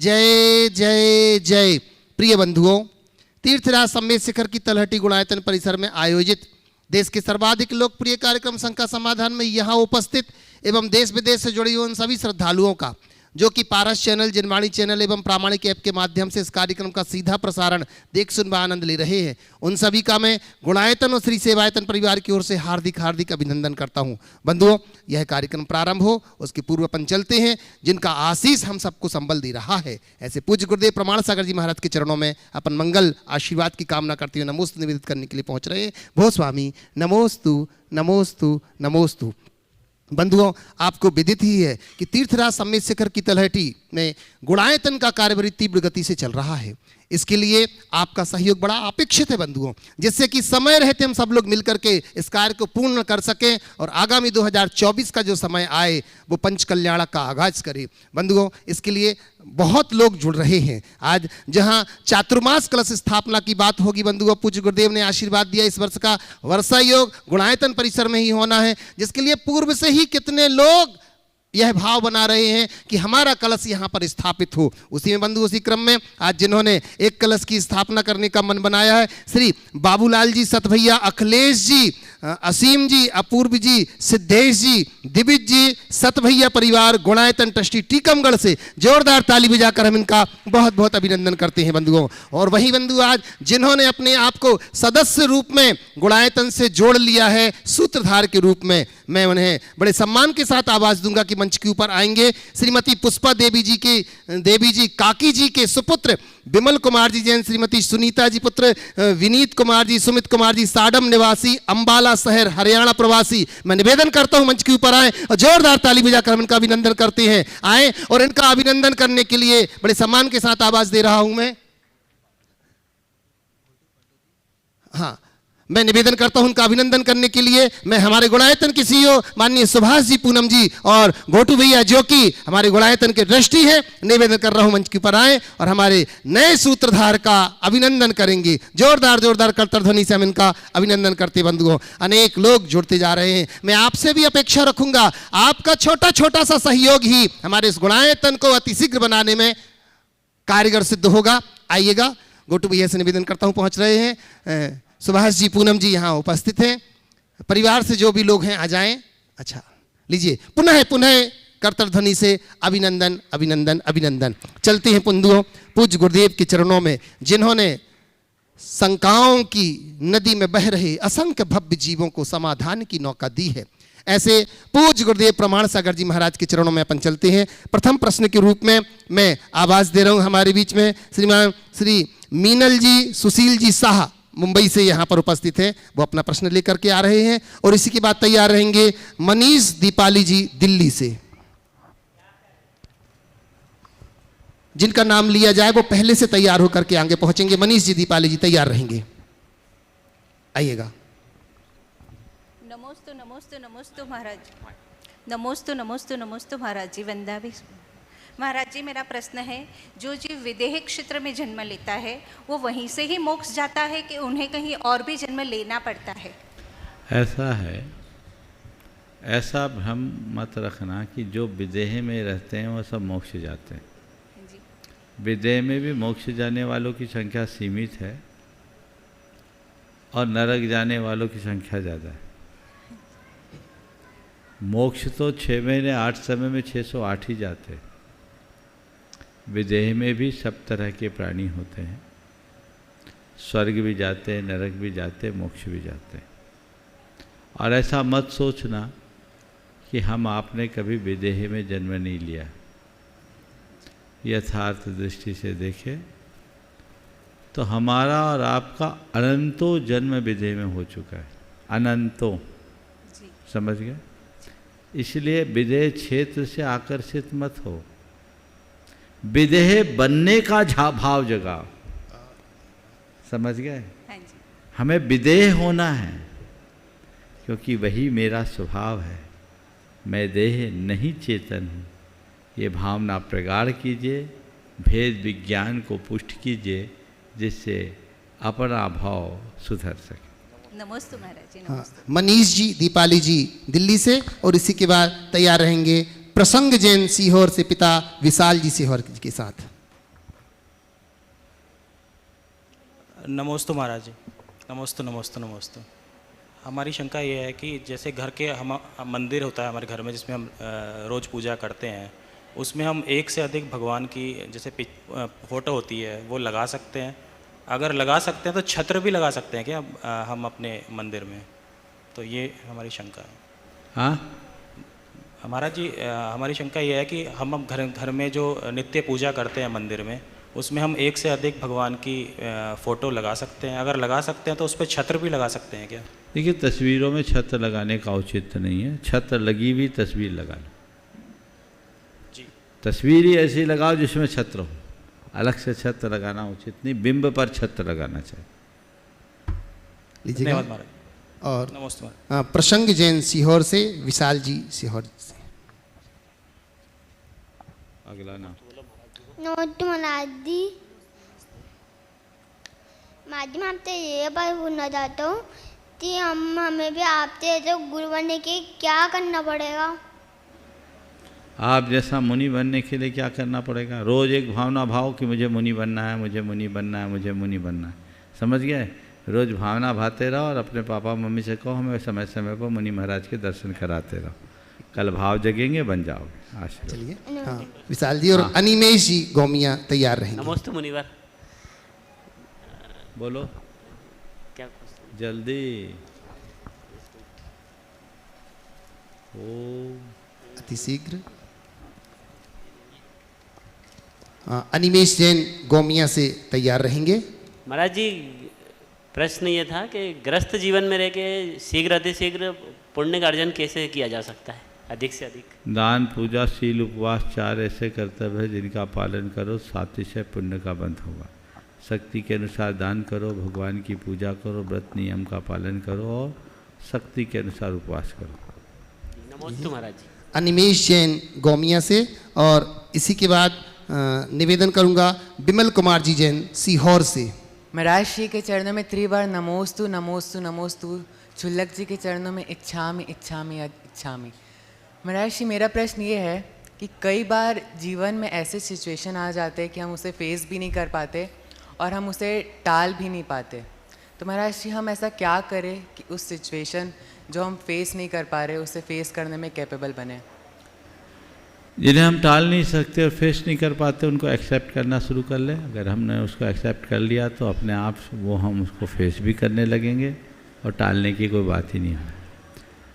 जय जय जय। प्रिय बंधुओं, तीर्थराज सम्मेद शिखर की तलहटी गुणायतन परिसर में आयोजित देश के सर्वाधिक लोकप्रिय कार्यक्रम संघ का समाधान में यहाँ उपस्थित एवं देश विदेश से जुड़े हुए उन सभी श्रद्धालुओं का जो कि पारस चैनल, जनवाणी चैनल एवं प्रामाणिक ऐप के माध्यम से इस कार्यक्रम का सीधा प्रसारण देख सुन व आनंद ले रहे हैं, उन सभी का मैं गुणायतन और श्री सेवायतन परिवार की ओर से हार्दिक हार्दिक अभिनंदन करता हूं। बंधुओं, यह कार्यक्रम प्रारंभ हो उसके पूर्व अपन चलते हैं जिनका आशीष हम सबको संबल दे रहा है। ऐसे पूज्य गुरुदेव प्रमाण सागर जी महाराज के चरणों में अपन मंगल आशीर्वाद की कामना करते हुए नमोस्तु निवेदित करने के लिए पहुँच रहे हैं। भो स्वामी नमोस्तु नमोस्तु नमोस्तु। बंधुओं, आपको विदित ही है कि तीर्थराज सम्मेद शिखर की तलहटी में गुणायतन का कार्य बड़ी तीव्र गति से चल रहा है। इसके लिए आपका सहयोग बड़ा अपेक्षित है बंधुओं, जिससे कि समय रहते हम सब लोग मिलकर के इस कार्य को पूर्ण कर सकें और आगामी 2024 का जो समय आए वो पंच कल्याण का आगाज करे। बंधुओं, इसके लिए बहुत लोग जुड़ रहे हैं। आज जहां चातुर्मास कलश स्थापना की बात होगी बंधुओं, पूज्य गुरुदेव ने आशीर्वाद दिया इस वर्ष का वर्षा योग गुणायतन परिसर में ही होना है, जिसके लिए पूर्व से ही कितने लोग यह भाव बना रहे हैं कि हमारा कलश यहाँ पर स्थापित हो। उसी में बंधु, उसी क्रम में आज जिन्होंने एक कलश की स्थापना करने का मन बनाया है, श्री बाबूलाल जी, सतभैया, अखिलेश जी, असीम जी, अपूर्व जी, सिद्धेश जी, दिविज जी, सतभैया परिवार गुणायतन ट्रस्टी टीकमगढ़ से जोरदार ताली बजाकर हम इनका बहुत बहुत अभिनंदन करते हैं बंधुओं। और वही बंधु आज जिन्होंने अपने आप को सदस्य रूप में गुणायतन से जोड़ लिया है सूत्रधार के रूप में, मैं उन्हें बड़े सम्मान के साथ आवाज दूंगा कि मंच के ऊपर आएंगे। श्रीमती पुष्पा देवी जी काकी जी के सुपुत्र विमल कुमार जी जैन, श्रीमती सुनीता जी पुत्र विनीत कुमार जी, सुमित कुमार जी साडम निवासी, अंबाला शहर हरियाणा प्रवासी। मैं निवेदन करता हूं मंच के ऊपर आए और जोरदार ताली बजाकर हम इनका अभिनंदन करते हैं। आए और इनका अभिनंदन करने के लिए बड़े सम्मान के साथ आवाज दे रहा हूं मैं निवेदन करता हूं उनका अभिनंदन करने के लिए मैं हमारे गुणायतन के सीईओ माननीय सुभाष जी पूनम जी और घोटू भैया जो कि हमारे गुणायतन के ट्रस्टी हैं, निवेदन कर रहा हूं मंच के ऊपर आए और हमारे नए सूत्रधार का अभिनंदन करेंगे। जोरदार जोरदार करताल ध्वनि से हम इनका अभिनंदन करते बंधुओं। अनेक लोग जुड़ते जा रहे हैं। मैं आपसे भी अपेक्षा रखूंगा, आपका छोटा छोटा सा सहयोग ही हमारे इस गुणायतन को अतिशीघ्र बनाने में कारगर सिद्ध होगा। आइएगा, घोटू भैया से निवेदन करता हूँ, पहुंच रहे हैं। सुभाष जी पूनम जी यहाँ उपस्थित हैं। परिवार से जो भी लोग हैं आ जाएं। अच्छा, लीजिए पुनः करताल ध्वनि से अभिनंदन अभिनंदन अभिनंदन। चलते हैं बंधुओं पूज्य गुरुदेव के चरणों में, जिन्होंने शंकाओं की नदी में बह रहे असंख्य भव्य जीवों को समाधान की नौका दी है। ऐसे पूज्य गुरुदेव प्रमाण सागर जी महाराज के चरणों में अपन चलते हैं। प्रथम प्रश्न के रूप में मैं आवाज दे रहा हूं हमारे बीच में श्रीमान श्री मीनल जी सुशील जी शाह मुंबई से यहाँ पर उपस्थित हैं। वो अपना प्रश्न लेकर के आ रहे हैं और इसी के बाद तैयार रहेंगे मनीष दीपाली जी दिल्ली से। जिनका नाम लिया जाए वो पहले से तैयार होकर के आगे पहुंचेंगे। मनीष जी, दीपाली जी तैयार रहेंगे, आइएगा। नमोस्तु नमोस्तु नमोस्तु महाराज, नमोस्तु नमोस्तु नमोस्तु महाराज जी। वंदाभी महाराज जी, मेरा प्रश्न है, जो जीव विदेह क्षेत्र में जन्म लेता है वो वहीं से ही मोक्ष जाता है कि उन्हें कहीं और भी जन्म लेना पड़ता है? ऐसा है, ऐसा भ्रम मत रखना कि जो विदेह में रहते हैं वो सब मोक्ष जाते हैं। विदेह में भी मोक्ष जाने वालों की संख्या सीमित है और नरक जाने वालों की संख्या ज़्यादा है। मोक्ष तो 6 महीने 8 समय में 608 ही जाते हैं। विदेह में भी सब तरह के प्राणी होते हैं, स्वर्ग भी जाते हैं, नरक भी जाते हैं, मोक्ष भी जाते हैं। और ऐसा मत सोचना कि हम आपने कभी विदेह में जन्म नहीं लिया। यथार्थ दृष्टि से देखें तो हमारा और आपका अनंतों जन्म विदेह में हो चुका है, अनंतों, समझ गए? इसलिए विदेह क्षेत्र से आकर्षित मत हो, विदेह बनने का भाव जगाओ, समझ गए? हमें विदेह होना है क्योंकि वही मेरा स्वभाव है, मैं देह नहीं चेतन हूँ। ये भावना प्रगाढ़ कीजिए, भेद विज्ञान को पुष्ट कीजिए, जिससे अपना भाव सुधर सके। नमस्ते महाराज जी। नमस्ते। मनीष जी दीपाली जी दिल्ली से और इसी के बाद तैयार रहेंगे प्रसंग जैन सीहोर से पिता विशाल जी सीहोर के साथ। नमोस्तु महाराज जी। नमोस्तु नमोस्तु नमोस्तु। हमारी शंका ये है कि जैसे घर के हम मंदिर होता है हमारे घर में जिसमें हम रोज़ पूजा करते हैं, उसमें हम एक से अधिक भगवान की जैसे फ़ोटो होती है वो लगा सकते हैं? अगर लगा सकते हैं तो छत्र भी लगा सकते हैं क्या हम अपने मंदिर में? तो ये हमारी शंका है। हाँ महाराज जी, हमारी शंका ये है कि हम अब घर में जो नित्य पूजा करते हैं मंदिर में, उसमें हम एक से अधिक भगवान की फ़ोटो लगा सकते हैं? अगर लगा सकते हैं तो उस पर छत्र भी लगा सकते हैं क्या? देखिए, तस्वीरों में छत्र लगाने का औचित्य नहीं है। छत्र लगी हुई तस्वीर लगा लो जी। तस्वीर ही ऐसी लगाओ जिसमें छत्र हो, अलग से छत्र लगाना उचित नहीं। बिंब पर छत्र लगाना चाहिए। लीजिएगा। धन्यवाद महाराज। और नमस्ते महाराज। प्रसंग जैन सीहोर से, विशाल जी सीहोर से। अगला नाम। नमस्ते महाराज जी। मैं आपसे ये बात पूछना चाहता हूँ कि हमें भी आपसे जो गुरु बनने के क्या करना पड़ेगा? आप जैसा मुनि बनने के लिए क्या करना पड़ेगा? रोज़ एक भावना भाव कि मुझे मुनि बनना है, मुझे मुनि बनना है, मुझे मुनि बनना है। समझ गए? रोज़ भावना भाते रहो और अपने पापा मम्मी से कहो हमें समय समय पर मुनि महाराज के दर्शन कराते रहो। कल भाव जगेंगे, बन जाओगे। आशीर्वाद। चलिए। हाँ, विशाल जी और अनिमेश जी गोमिया तैयार रहेंगे। नमस्ते मुनिवर। बोलो क्या जल्दी। ओ अति शीघ्र। अनिमेश जैन गोमिया से तैयार रहेंगे। महाराज जी, प्रश्न ये था कि ग्रस्त जीवन में रह के शीघ्र अतिशीघ्र पुण्य का अर्जन कैसे किया जा सकता है अधिक से अधिक? दान, पूजा, शील, उपवास 4 ऐसे कर्तव्य है जिनका पालन करो, सातिशय पुण्य का बंध होगा। शक्ति के अनुसार दान करो, भगवान की पूजा करो, व्रत नियम का पालन करो और शक्ति के अनुसार उपवास करो। नमस्ते महाराज जी। अनिमेश जैन गोमिया से। और इसी के बाद निवेदन करूंगा बिमल कुमार जी जैन सीहोर से। महाराज श्री के चरणों में त्रिबार नमोस्तु नमोस्तु नमोस्तु। छुल्लक जी के चरणों में इच्छामि इच्छामि इच्छामि। महाराज श्री, मेरा प्रश्न ये है कि कई बार जीवन में ऐसे सिचुएशन आ जाते हैं कि हम उसे फेस भी नहीं कर पाते और हम उसे टाल भी नहीं पाते। तो महाराज श्री, हम ऐसा क्या करें कि उस सिचुएशन जो हम फेस नहीं कर पा रहे उसे फेस करने में कैपेबल बने? जिन्हें हम टाल नहीं सकते और फेस नहीं कर पाते उनको एक्सेप्ट करना शुरू कर लें। अगर हमने उसको एक्सेप्ट कर लिया तो अपने आप वो हम उसको फेस भी करने लगेंगे और टालने की कोई बात ही नहीं है।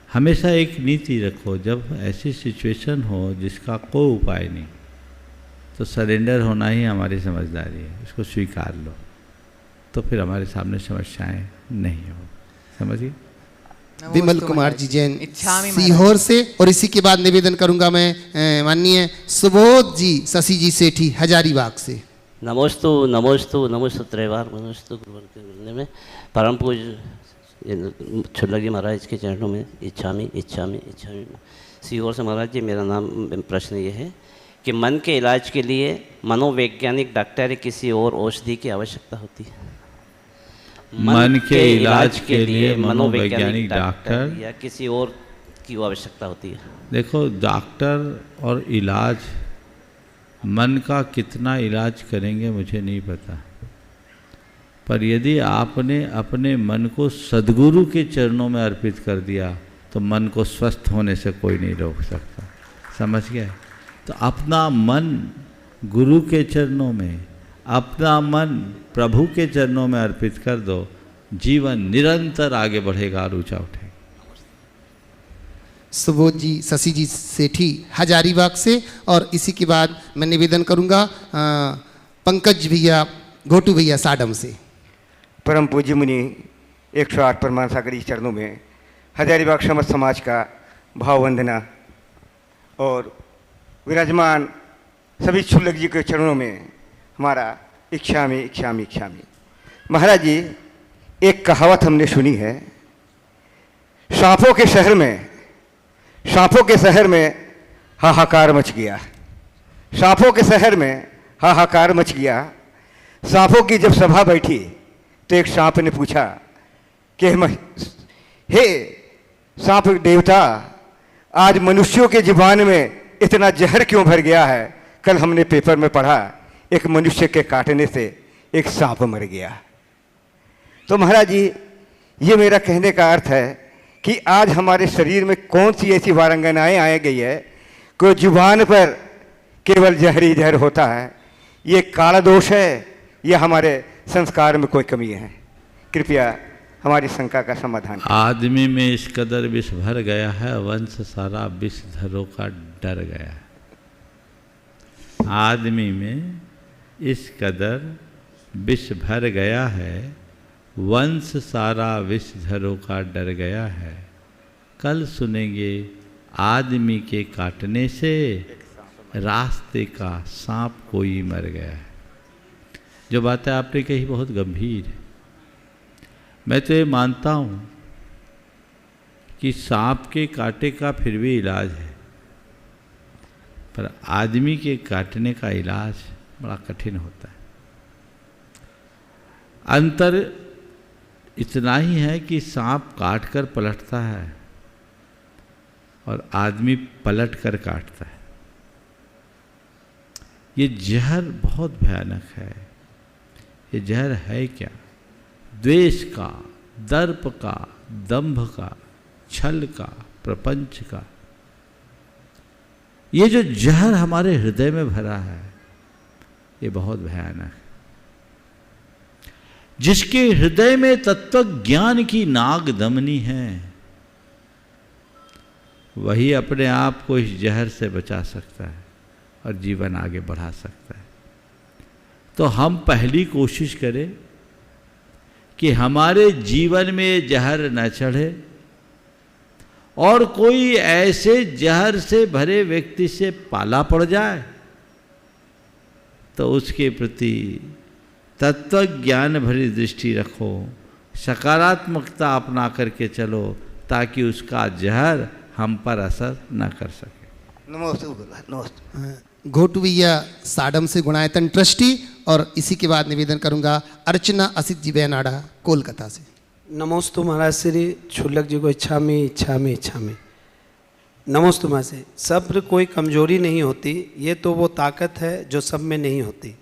हमेशा एक नीति रखो, जब ऐसी सिचुएशन हो जिसका कोई उपाय नहीं तो सरेंडर होना ही हमारी समझदारी है। इसको स्वीकार लो तो फिर हमारे सामने समस्याएं नहीं हो। समझिए? विमल कुमार जी जैन सीहोर से। और इसी के बाद निवेदन करूंगा मैं माननीय सुबोध जी शशि जी सेठी हजारीबाग से। नमोस्तु नमोस्तु नमोस्तु त्रैवार नमोस्तु गुरुवर्ग में परम पूज्य छुल्लक जी महाराज के चरणों में इच्छामि इच्छामि इच्छामि। सीहोर से। महाराज जी, मेरा नाम प्रश्न ये है कि मन के इलाज के लिए मनोवैज्ञानिक डॉक्टर या किसी और औषधि की आवश्यकता होती है? मन के इलाज के लिए मनोवैज्ञानिक डॉक्टर या किसी और की आवश्यकता होती है? देखो, डॉक्टर और इलाज, मन का कितना इलाज करेंगे मुझे नहीं पता, पर यदि आपने अपने मन को सद्गुरु के चरणों में अर्पित कर दिया तो मन को स्वस्थ होने से कोई नहीं रोक सकता। समझ गए? तो अपना मन गुरु के चरणों में, अपना मन प्रभु के चरणों में अर्पित कर दो, जीवन निरंतर आगे बढ़ेगा और ऊंचा उठेगा। सुबोध जी शशि जी सेठी हजारीबाग से। और इसी के बाद मैं निवेदन करूंगा पंकज भैया घोटू भैया साडम से। परम पूज्य मुनि 108 परमान सागरी चरणों में हजारीबाग समस्त समाज का भाव वंदना और विराजमान सभी छुल्लक जी के चरणों में हमारा इच्छामि इच्छामि इच्छामि। महाराज जी, एक कहावत हमने सुनी है, सांपों के शहर में हाहाकार मच गया। सांपों के शहर में हाहाकार मच गया। सांपों की जब सभा बैठी तो एक सांप ने पूछा कि हे सांप देवता, आज मनुष्यों के जीवन में इतना जहर क्यों भर गया है? कल हमने पेपर में पढ़ा एक मनुष्य के काटने से एक सांप मर गया। तो महाराज जी, ये मेरा कहने का अर्थ है कि आज हमारे शरीर में कौन सी ऐसी वारंगनाएं आ गई है कि जुबान पर केवल जहर ही जहर होता है। ये काला दोष है या हमारे संस्कार में कोई कमी है? कृपया हमारी शंका का समाधान। आदमी में इस कदर विष भर गया है, वंश सारा विषधरों का डर गया है। आदमी में इस कदर विष भर गया है, वंश सारा विषधरों का डर गया है। कल सुनेंगे आदमी के काटने से रास्ते का सांप कोई मर गया है। जो बातें आपने कही बहुत गंभीर है। मैं तो ये मानता हूँ कि सांप के काटे का फिर भी इलाज है, पर आदमी के काटने का इलाज बड़ा कठिन होता है। अंतर इतना ही है कि सांप काट कर पलटता है और आदमी पलट कर काटता है। ये जहर बहुत भयानक है। ये जहर है क्या? द्वेष का, दर्प का, दंभ का, छल का, प्रपंच का। ये जो जहर हमारे हृदय में भरा है, ये बहुत भयानक है। जिसके हृदय में तत्व ज्ञान की नाग दमनी है, वही अपने आप को इस जहर से बचा सकता है और जीवन आगे बढ़ा सकता है। तो हम पहली कोशिश करें कि हमारे जीवन में जहर न चढ़े और कोई ऐसे जहर से भरे व्यक्ति से पाला पड़ जाए तो उसके प्रति तत्व ज्ञान भरी दृष्टि रखो, सकारात्मकता अपना करके चलो, ताकि उसका जहर हम पर असर न कर सके। नमस्ते। घोटुविया साडम से गुणायतन ट्रस्टी, और इसी के बाद निवेदन करूंगा अर्चना असित जी बेनाडा कोलकाता से। नमोस्तु महाराज श्री छुल्लक जी को इच्छामी इच्छामी इच्छामी। नमोस्तु महाराज से। सब्र कोई कमजोरी नहीं होती, ये तो वो ताकत है जो सब में नहीं होती।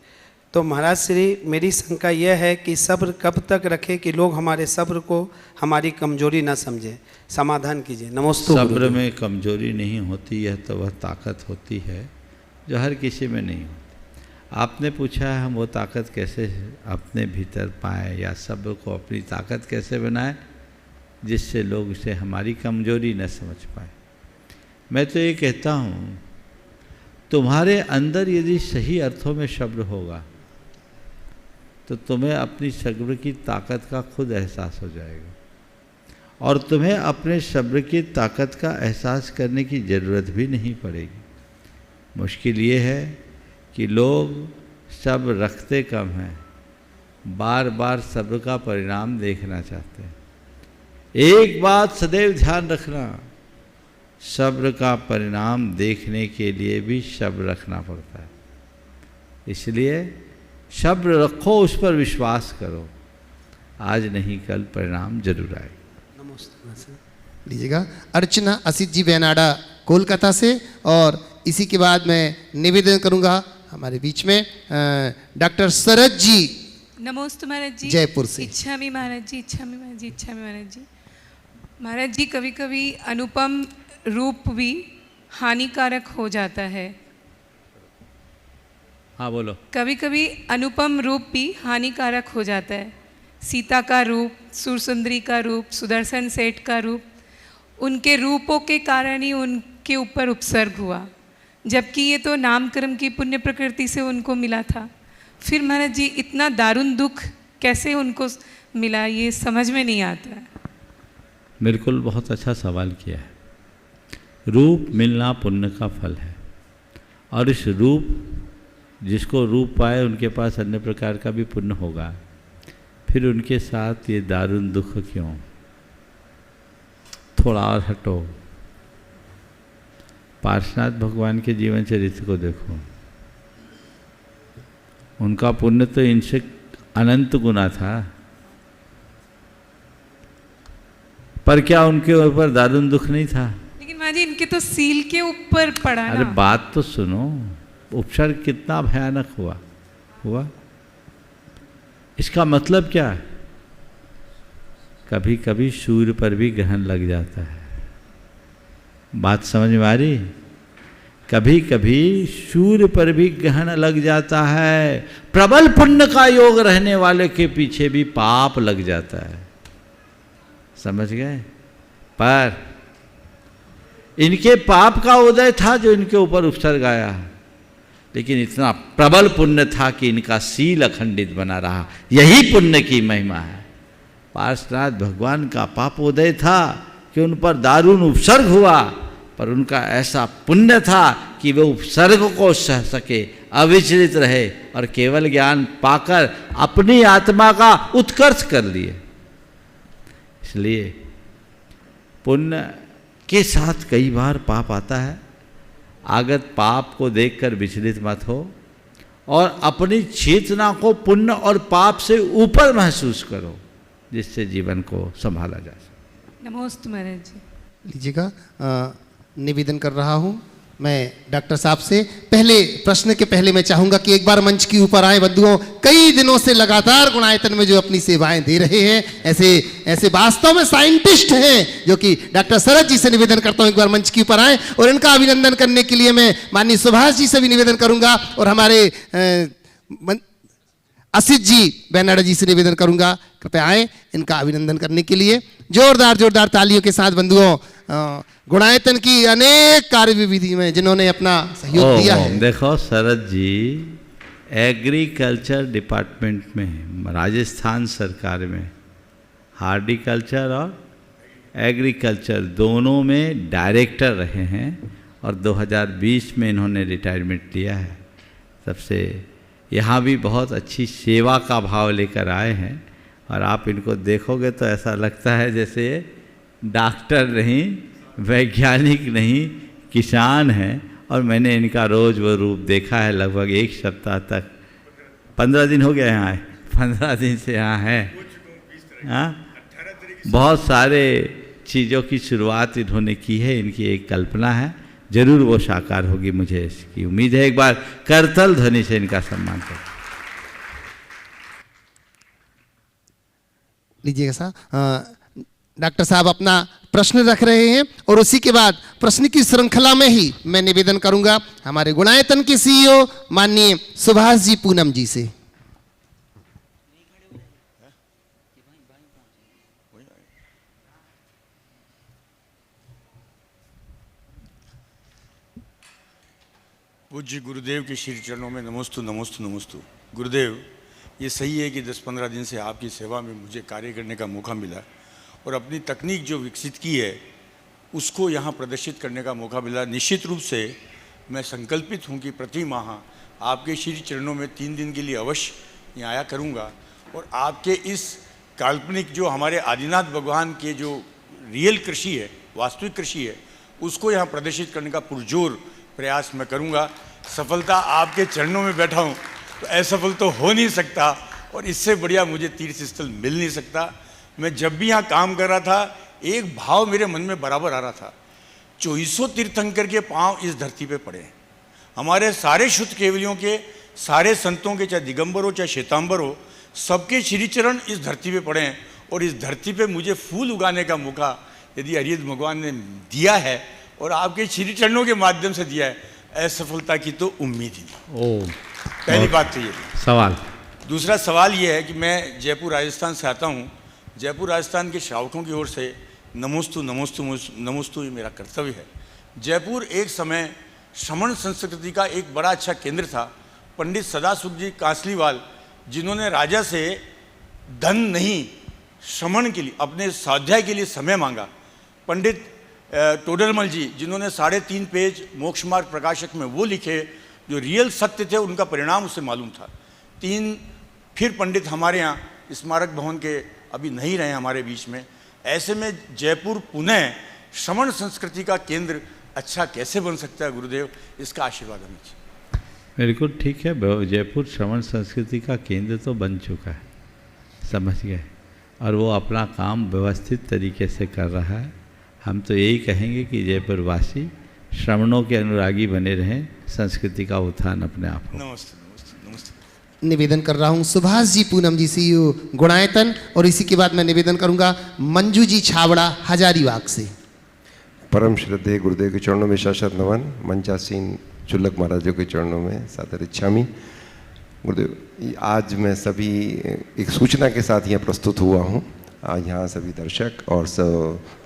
तो महाराज श्री, मेरी शंका यह है कि सब्र कब तक रखें कि लोग हमारे सब्र को हमारी कमजोरी ना समझें? समाधान कीजिए। नमस्ते। सब्र में कमजोरी नहीं होती, यह तो वह ताकत होती है जो हर किसी में नहीं होती। आपने पूछा है हम वो ताकत कैसे अपने भीतर पाएँ या सब्र को अपनी ताकत कैसे बनाएं जिससे लोग इसे हमारी कमजोरी न समझ पाए। मैं तो ये कहता हूँ, तुम्हारे अंदर यदि सही अर्थों में सब्र होगा तो तुम्हें अपनी सब्र की ताकत का खुद एहसास हो जाएगा और तुम्हें अपने सब्र की ताकत का एहसास करने की ज़रूरत भी नहीं पड़ेगी। मुश्किल ये है कि लोग सब्र रखते कम हैं, बार बार सब्र का परिणाम देखना चाहते हैं। एक बात सदैव ध्यान रखना, सब्र का परिणाम देखने के लिए भी सब्र रखना पड़ता है। इसलिए सब्र रखो, उस पर विश्वास करो, आज नहीं कल परिणाम जरूर आएगा। नमस्ते। लीजिएगा अर्चना असित जी बेनाडा कोलकाता से, और इसी के बाद मैं निवेदन करूंगा हमारे बीच में डॉक्टर सरज जी। नमोस्तु महाराज जी, जयपुर से। इच्छामी महाराज जी, इच्छामी महाराज जी, इच्छामी महाराज जी। महाराज जी, कभी कभी अनुपम रूप भी हानिकारक हो जाता है। हाँ बोलो। कभी कभी अनुपम रूप भी हानिकारक हो जाता है। सीता का रूप, सुरसुंदरी का रूप, सुदर्शन सेठ का रूप, उनके रूपों के कारण ही उनके ऊपर उपसर्ग हुआ, जबकि ये तो नामकर्म की पुण्य प्रकृति से उनको मिला था। फिर महाराज जी, इतना दारुण दुख कैसे उनको मिला, ये समझ में नहीं आता है। बिल्कुल, बहुत अच्छा सवाल किया है। रूप मिलना पुण्य का फल है, और इस रूप, जिसको रूप पाए उनके पास अन्य प्रकार का भी पुण्य होगा। फिर उनके साथ ये दारुण दुख क्यों? थोड़ा और हटो, पार्श्वनाथ भगवान के जीवन चरित्र को देखो। उनका पुण्य तो इनसे अनंत गुना था, पर क्या उनके ऊपर दारुण दुख नहीं था? लेकिन माँ जी, इनके तो सील के ऊपर पड़ा। अरे बात तो सुनो, उपसर्ग कितना भयानक हुआ। इसका मतलब क्या है? कभी कभी सूर्य पर भी ग्रहण लग जाता है। बात समझ में आ रही? कभी कभी सूर्य पर भी ग्रहण लग जाता है। प्रबल पुण्य का योग रहने वाले के पीछे भी पाप लग जाता है। समझ गए? पर इनके पाप का उदय था जो इनके ऊपर उपसर्ग आया, लेकिन इतना प्रबल पुण्य था कि इनका सील अखंडित बना रहा। यही पुण्य की महिमा है। पार्श्वनाथ भगवान का पापोदय था कि उन पर दारुण उपसर्ग हुआ, पर उनका ऐसा पुण्य था कि वे उपसर्ग को सह सके, अविचलित रहे और केवल ज्ञान पाकर अपनी आत्मा का उत्कर्ष कर लिए। इसलिए पुण्य के साथ कई बार पाप आता है। आगत पाप को देखकर विचलित मत हो और अपनी चेतना को पुण्य और पाप से ऊपर महसूस करो, जिससे जीवन को संभाला जा सके। नमोस्तु महाराज जी। लीजिएगा, निवेदन कर रहा हूँ मैं डॉक्टर साहब से। पहले प्रश्न के पहले मैं चाहूँगा कि एक बार मंच के ऊपर आए बंधुओं। कई दिनों से लगातार गुणायतन में जो अपनी सेवाएं दे रहे हैं, ऐसे वास्तव में साइंटिस्ट हैं, जो कि डॉक्टर शरद जी से निवेदन करता हूँ एक बार मंच के ऊपर आए और इनका अभिनंदन करने के लिए मैं माननीय सुभाष जी से भी निवेदन करूँगा और हमारे असित जी बैनर्डा जी से निवेदन करूँगा, कृपया आए इनका अभिनंदन करने के लिए। जोरदार तालियों के साथ बंधुओं, गुणायतन की अनेक कार्य विधि में जिन्होंने अपना सहयोग दिया है। देखो शरद जी एग्रीकल्चर डिपार्टमेंट में, राजस्थान सरकार में हार्टिकल्चर और एग्रीकल्चर दोनों में डायरेक्टर रहे हैं और 2020 में इन्होंने रिटायरमेंट लिया है। तब से यहाँ भी बहुत अच्छी सेवा का भाव लेकर आए हैं और आप इनको देखोगे तो ऐसा लगता है जैसे डॉक्टर नहीं, वैज्ञानिक नहीं, किसान हैं। और मैंने इनका रोज़ वो रूप देखा है लगभग एक सप्ताह तक। 15 दिन हो गया यहाँ आए, 15 दिन से यहाँ है। हाँ, बहुत सारे चीज़ों की शुरुआत इन्होंने की है, इनकी एक कल्पना है, जरूर वो साकार होगी, मुझे इसकी उम्मीद है। एक बार करतल ध्वनि से इनका सम्मान करें। लीजिएगा साहब, डॉक्टर साहब अपना प्रश्न रख रहे हैं और उसी के बाद प्रश्न की श्रृंखला में ही मैं निवेदन करूंगा हमारे गुणायतन के सीईओ माननीय सुभाष जी पूनम जी से। पूज्य गुरुदेव के श्री चरणों में नमोस्तु नमोस्तु नमोस्तु। गुरुदेव, ये सही है कि 10-15 दिन से आपकी सेवा में मुझे कार्य करने का मौका मिला और अपनी तकनीक जो विकसित की है उसको यहाँ प्रदर्शित करने का मौका मिला। निश्चित रूप से मैं संकल्पित हूँ कि प्रति माह आपके श्री चरणों में 3 दिन के लिए अवश्य यहाँ आया करूँगा और आपके इस काल्पनिक जो हमारे आदिनाथ भगवान के जो रियल कृषि है, वास्तविक कृषि है, उसको यहाँ प्रदर्शित करने का पुरजोर प्रयास मैं करूँगा। सफलता आपके चरणों में बैठा हूँ तो असफल तो हो नहीं सकता और इससे बढ़िया मुझे तीर्थ स्थल मिल नहीं सकता। मैं जब भी यहाँ काम कर रहा था एक भाव मेरे मन में बराबर आ रहा था, 2400 तीर्थंकर के पांव इस धरती पे पड़े हैं। हमारे सारे शुद्ध केवलियों के, सारे संतों के, चाहे दिगंबर हो चाहे श्वेतांबर हो, सबके श्री चरण इस धरती पे पड़े हैं और इस धरती पे मुझे फूल उगाने का मौका यदि हरियत भगवान ने दिया है और आपके श्री चरणों के माध्यम से दिया है, असफलता की तो उम्मीद ही नहीं। पहली बात तो ये सवाल। दूसरा सवाल ये है कि मैं जयपुर राजस्थान से आता हूँ। जयपुर राजस्थान के श्रावकों की ओर से नमोस्तु नमोस्तु नमोस्तु ये मेरा कर्तव्य है। जयपुर एक समय श्रमण संस्कृति का एक बड़ा अच्छा केंद्र था। पंडित सदाशिव जी कांसलीवाल, जिन्होंने राजा से धन नहीं, श्रमण के लिए, अपने स्वाध्याय के लिए समय मांगा। पंडित टोडरमल जी, जिन्होंने 3.5 पेज मोक्ष मार्ग प्रकाशक में वो लिखे जो रियल सत्य थे, उनका परिणाम उससे मालूम था। 3 फिर पंडित हमारे यहाँ स्मारक भवन के अभी नहीं रहे हमारे बीच में। ऐसे में जयपुर पुनः श्रमण संस्कृति का केंद्र अच्छा कैसे बन सकता है गुरुदेव, इसका आशीर्वाद हमें चाहिए। बिल्कुल ठीक है, जयपुर श्रवण संस्कृति का केंद्र तो बन चुका है, समझ गए, और वो अपना काम व्यवस्थित तरीके से कर रहा है। हम तो यही कहेंगे कि जयपुर वासी श्रवणों के अनुरागी बने रहें, संस्कृति का उत्थान अपने आप हो। नमस्ते नमस्ते नमस्ते। निवेदन कर रहा हूं सुभाष जी पूनम जी सीईओ गुणायतन, और इसी के बाद मैं निवेदन करूंगा मंजू जी छावड़ा हजारीबाग से। परम श्रद्धेय गुरुदेव के चरणों में शाश्वत नमन। मंचासीन चुल्लक महाराजों के चरणों में सादर इच्छामि। गुरुदेव, आज मैं सभी एक सूचना के साथ यहाँ प्रस्तुत हुआ हूँ। यहाँ सभी दर्शक और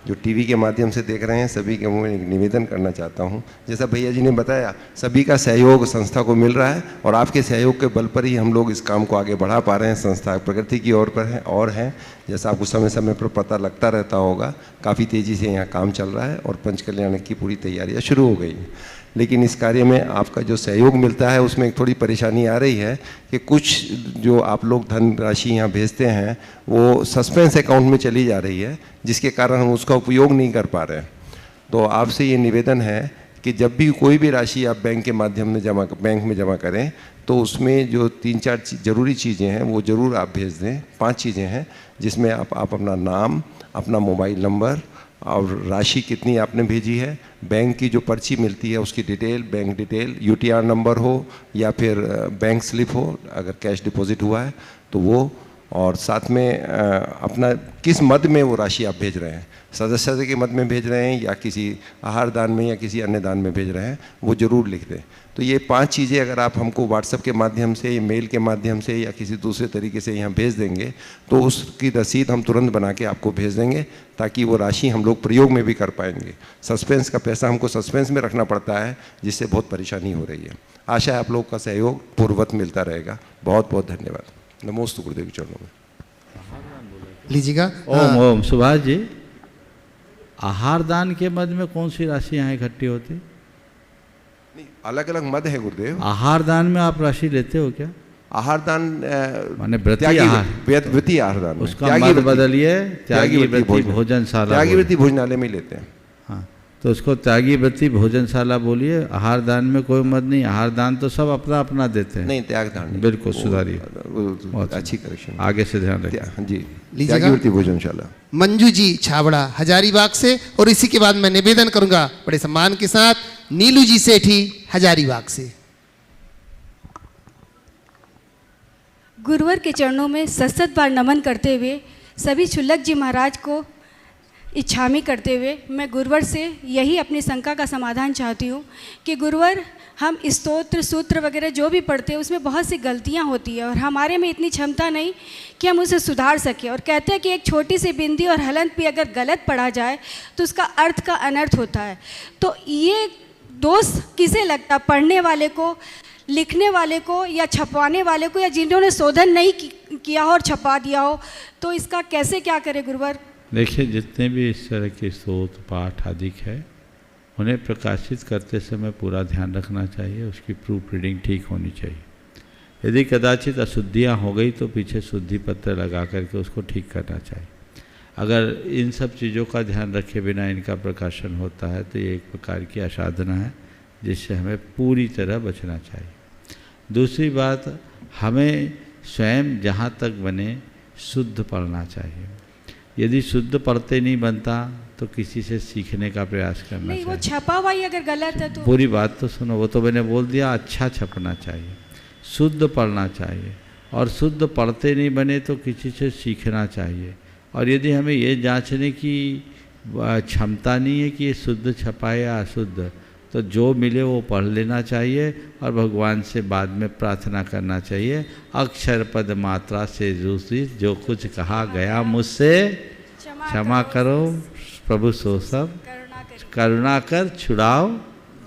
जो टीवी के माध्यम से देख रहे हैं सभी के मुँह में एक निवेदन करना चाहता हूँ। जैसा भैया जी ने बताया, सभी का सहयोग संस्था को मिल रहा है और आपके सहयोग के बल पर ही हम लोग इस काम को आगे बढ़ा पा रहे हैं। संस्था प्रगति की ओर पर है और है, जैसा आपको समय समय पर पता लगता रहता होगा, काफ़ी तेज़ी से यहाँ काम चल रहा है और पंच कल्याण की पूरी तैयारियाँ शुरू हो गई हैं। लेकिन इस कार्य में आपका जो सहयोग मिलता है उसमें एक थोड़ी परेशानी आ रही है कि कुछ जो आप लोग धनराशि यहाँ भेजते हैं वो सस्पेंस अकाउंट में चली जा रही है, जिसके कारण हम उसका उपयोग नहीं कर पा रहे हैं। तो आपसे ये निवेदन है कि जब भी कोई भी राशि आप बैंक के माध्यम में बैंक में जमा करें तो उसमें जो 3-4 ज़रूरी चीज़ें हैं वो ज़रूर आप भेज दें। 5 चीज़ें हैं जिसमें आप अपना नाम, अपना मोबाइल नंबर और राशि कितनी आपने भेजी है, बैंक की जो पर्ची मिलती है उसकी detail, bank detail, UTR number हो या फिर बैंक स्लिप हो अगर कैश डिपॉजिट हुआ है तो वो, और साथ में अपना किस मद में वो राशि आप भेज रहे हैं, सदस्यता के मद में भेज रहे हैं या किसी आहार दान में या किसी अन्य दान में भेज रहे हैं, वो ज़रूर लिख दें। तो ये 5 चीज़ें अगर आप हमको व्हाट्सएप के माध्यम से या मेल के माध्यम से या किसी दूसरे तरीके से यहाँ भेज देंगे तो उसकी रसीद हम तुरंत बना के आपको भेज देंगे, ताकि वो राशि हम लोग प्रयोग में भी कर पाएंगे। सस्पेंस का पैसा हमको सस्पेंस में रखना पड़ता है, जिससे बहुत परेशानी हो रही है। आशा है आप लोग का सहयोग पूर्ववत मिलता रहेगा। बहुत बहुत धन्यवाद। नमोस्तु गुरुदेव के चरणों में। लीजिएगा। ओम ओम। सुभाष जी, आहार दान के मद में कौन सी राशि यहाँ इकट्ठी होती? अलग अलग मद है गुरुदेव। आहार दान में आप राशि लेते हो क्या? आहार दान माने व्रती आहार, व्रती आहार दान, उसका मद बदलिए, त्यागी व्रती भोजनशाला। त्यागी व्रती भोजनालय में लेते हैं। हाँ, तो उसको त्यागी व्रती भोजनशाला बोलिए। आहार दान में कोई मद नहीं। आहार दान तो सब अपना अपना देते हैं। नहीं, त्याग दान बिल्कुल सुधारिए। अच्छी करेक्शन, आगे से ध्यान रखिए जी। त्यागी व्रती भोजनशाला। मंजू जी छावड़ा हजारीबाग से, और इसी के बाद मैं निवेदन करूंगा बड़े सम्मान के साथ नीलू जी सेठी हजारीबाग से। गुरुवर के चरणों में सतसत बार नमन करते हुए सभी चुल्लक जी महाराज को इच्छामी करते हुए मैं गुरुवर से यही अपनी शंका का समाधान चाहती हूँ कि गुरुवर, हम स्तोत्र सूत्र वगैरह जो भी पढ़ते हैं उसमें बहुत सी गलतियाँ होती है और हमारे में इतनी क्षमता नहीं कि हम उसे सुधार सकें। और कहते हैं कि एक छोटी सी बिंदी और हलंत भी अगर गलत पढ़ा जाए तो उसका अर्थ का अनर्थ होता है। तो ये दोष किसे लगता, पढ़ने वाले को, लिखने वाले को, या छपवाने वाले को, या जिन्होंने शोधन नहीं किया हो और छपा दिया हो? तो इसका कैसे क्या करे गुरुवर? देखिए, जितने भी इस तरह के स्तोत्र पाठ आदि है उन्हें प्रकाशित करते समय पूरा ध्यान रखना चाहिए। उसकी प्रूफ रीडिंग ठीक होनी चाहिए। यदि कदाचित अशुद्धियाँ हो गई तो पीछे शुद्धि पत्र लगा करके उसको ठीक करना चाहिए। अगर इन सब चीज़ों का ध्यान रखे बिना इनका प्रकाशन होता है तो ये एक प्रकार की असाधना है, जिससे हमें पूरी तरह बचना चाहिए। दूसरी बात, हमें स्वयं जहाँ तक बने शुद्ध पढ़ना चाहिए। यदि शुद्ध पढ़ते नहीं बनता तो किसी से सीखने का प्रयास करना चाहिए। वो छपा हुआ ही अगर गलत है तो पूरी बात तो सुनो, वो तो मैंने बोल दिया। अच्छा छपना चाहिए, शुद्ध पढ़ना चाहिए, और शुद्ध पढ़ते नहीं बने तो किसी से सीखना चाहिए। और यदि हमें ये जांचने की क्षमता नहीं है कि ये शुद्ध छपा है या अशुद्ध, तो जो मिले वो पढ़ लेना चाहिए और भगवान से बाद में प्रार्थना करना चाहिए। अक्षर पद मात्रा से जो कुछ कहा गया मुझसे क्षमा करो प्रभु, सो सब करुणा कर छुड़ाओ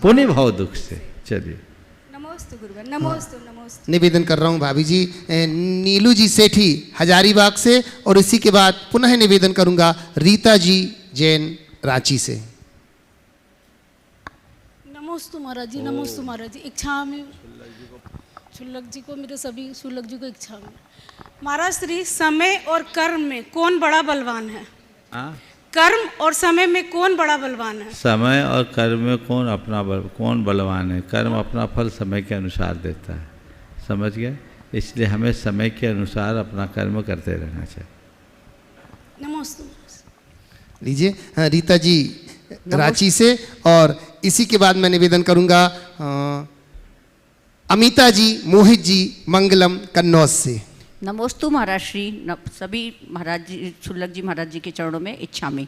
पुण्य भाव दुख से। चलिए, नमोस्तु गुरुवर, नमोस्तु नमोस्तु। निवेदन कर रहा हूँ भाभी जी नीलू जी सेठी हजारीबाग से, और इसी के बाद पुनः निवेदन करूँगा रीता जी जैन रांची से। नमोस्तु महाराज जी, नमोस्तु महाराज जी। इच्छा में चुल्लक जी को, मेरे सभी चुल्लक जी को इच्छा में। महाराज श्री, समय और कर्म में कौन बड़ा बलवान है? कर्म और समय में कौन बड़ा बलवान है? समय और कर्म में कौन बलवान है? कर्म अपना फल समय के अनुसार देता है, समझ गए? इसलिए हमें समय के अनुसार अपना कर्म करते रहना चाहिए। नमोस्तु। लीजिए रीता जी रांची से, और इसी के बाद मैं निवेदन करूंगा अमिता जी, मोहित जी, मंगलम कन्नौज से। नमोस्तु महाराज श्री। सभी महाराज जी, शुल्लक जी महाराज जी के चरणों में इच्छामि।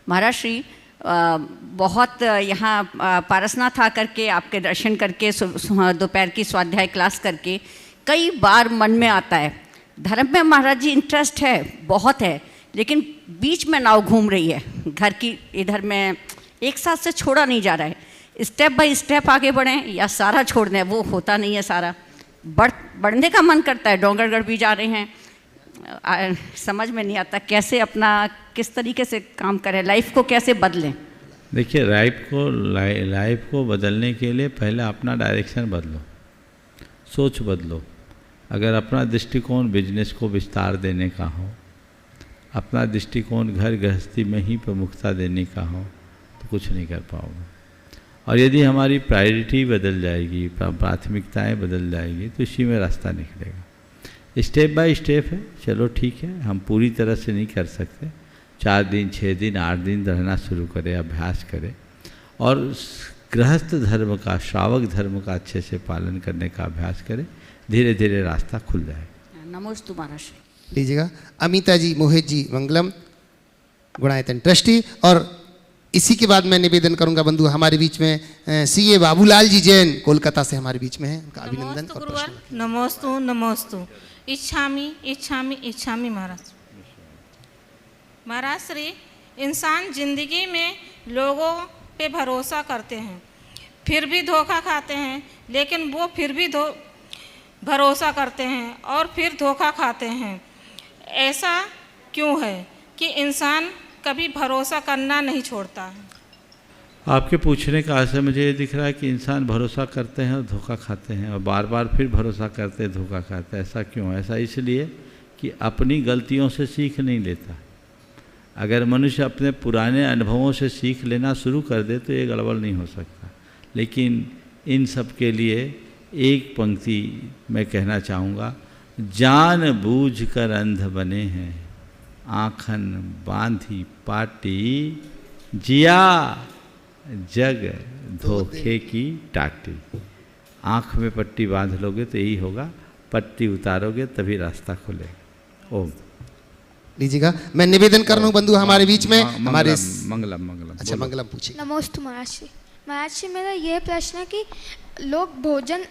महाराज श्री, बहुत यहाँ पारसनाथ आकर के आपके दर्शन करके दोपहर की स्वाध्याय क्लास करके कई बार मन में आता है, धर्म में महाराज जी इंटरेस्ट है, बहुत है, लेकिन बीच में नाव घूम रही है घर की, इधर में एक साथ से छोड़ा नहीं जा रहा है। स्टेप बाय स्टेप आगे बढ़ें या सारा छोड़ दें, वो होता नहीं है। सारा बढ़ने का मन करता है, डोंगरगढ़ भी जा रहे हैं, समझ में नहीं आता कैसे अपना किस तरीके से काम करें, लाइफ को कैसे बदलें। देखिए, लाइफ को बदलने के लिए पहले अपना डायरेक्शन बदलो, सोच बदलो। अगर अपना दृष्टिकोण बिजनेस को विस्तार देने का हो, अपना दृष्टिकोण घर गृहस्थी में ही प्रमुखता देने का हो, तो कुछ नहीं कर पाओगे। और यदि हमारी प्रायोरिटी बदल जाएगी, प्राथमिकताएं बदल जाएगी, तो इसी में रास्ता निकलेगा। स्टेप बाय स्टेप है, चलो ठीक है, हम पूरी तरह से नहीं कर सकते। 4 दिन, 6 दिन, 8 दिन रहना शुरू करें, अभ्यास करें और गृहस्थ धर्म का, श्रावक धर्म का अच्छे से पालन करने का अभ्यास करें, धीरे धीरे रास्ता खुल जाएगा। नमोस्तु महाराज। लीजिएगा अमिता जी, मोहित जी, मंगलम गुणायतन ट्रस्टी। और इसी के बाद मैं निवेदन करूंगा बंधु, हमारे बीच में सीए बाबूलाल जी जैन कोलकाता से हमारे बीच में है, उनका अभिनंदन और प्रश्न। नमोस्तु नमोस्तु। इच्छामि इच्छामि इच्छामि महाराज। महाराज श्री, इंसान जिंदगी में लोगों पे भरोसा करते हैं, फिर भी धोखा खाते हैं, लेकिन वो फिर भी भरोसा करते हैं और फिर धोखा खाते हैं। ऐसा क्यों है कि इंसान कभी भरोसा करना नहीं छोड़ता है? आपके पूछने का आशय मुझे ये दिख रहा है कि इंसान भरोसा करते हैं और धोखा खाते हैं, और बार बार फिर भरोसा करते हैं, धोखा खाते हैं। ऐसा क्यों? ऐसा इसलिए कि अपनी गलतियों से सीख नहीं लेता। अगर मनुष्य अपने पुराने अनुभवों से सीख लेना शुरू कर दे तो ये गड़बड़ नहीं हो सकता। लेकिन इन सब के लिए एक पंक्ति मैं कहना चाहूँगा, जान बूझ कर अंध बने हैं, आँखन बांधी पाटी, जिया जग धोखे की टाटी। आँख में पट्टी बांध लोगे तो यही होगा, पट्टी उतारोगे तभी रास्ता खुलेगा। ओम। लीजिएगा, मैं निवेदन कर रहा हूँ बंधु, हमारे बीच में हमारे मंगलम। अच्छा, मंगलम पूछिए। नमोस्तु महाराज जी। महाराज जी, मेरा यह प्रश्न है कि लोग भोजन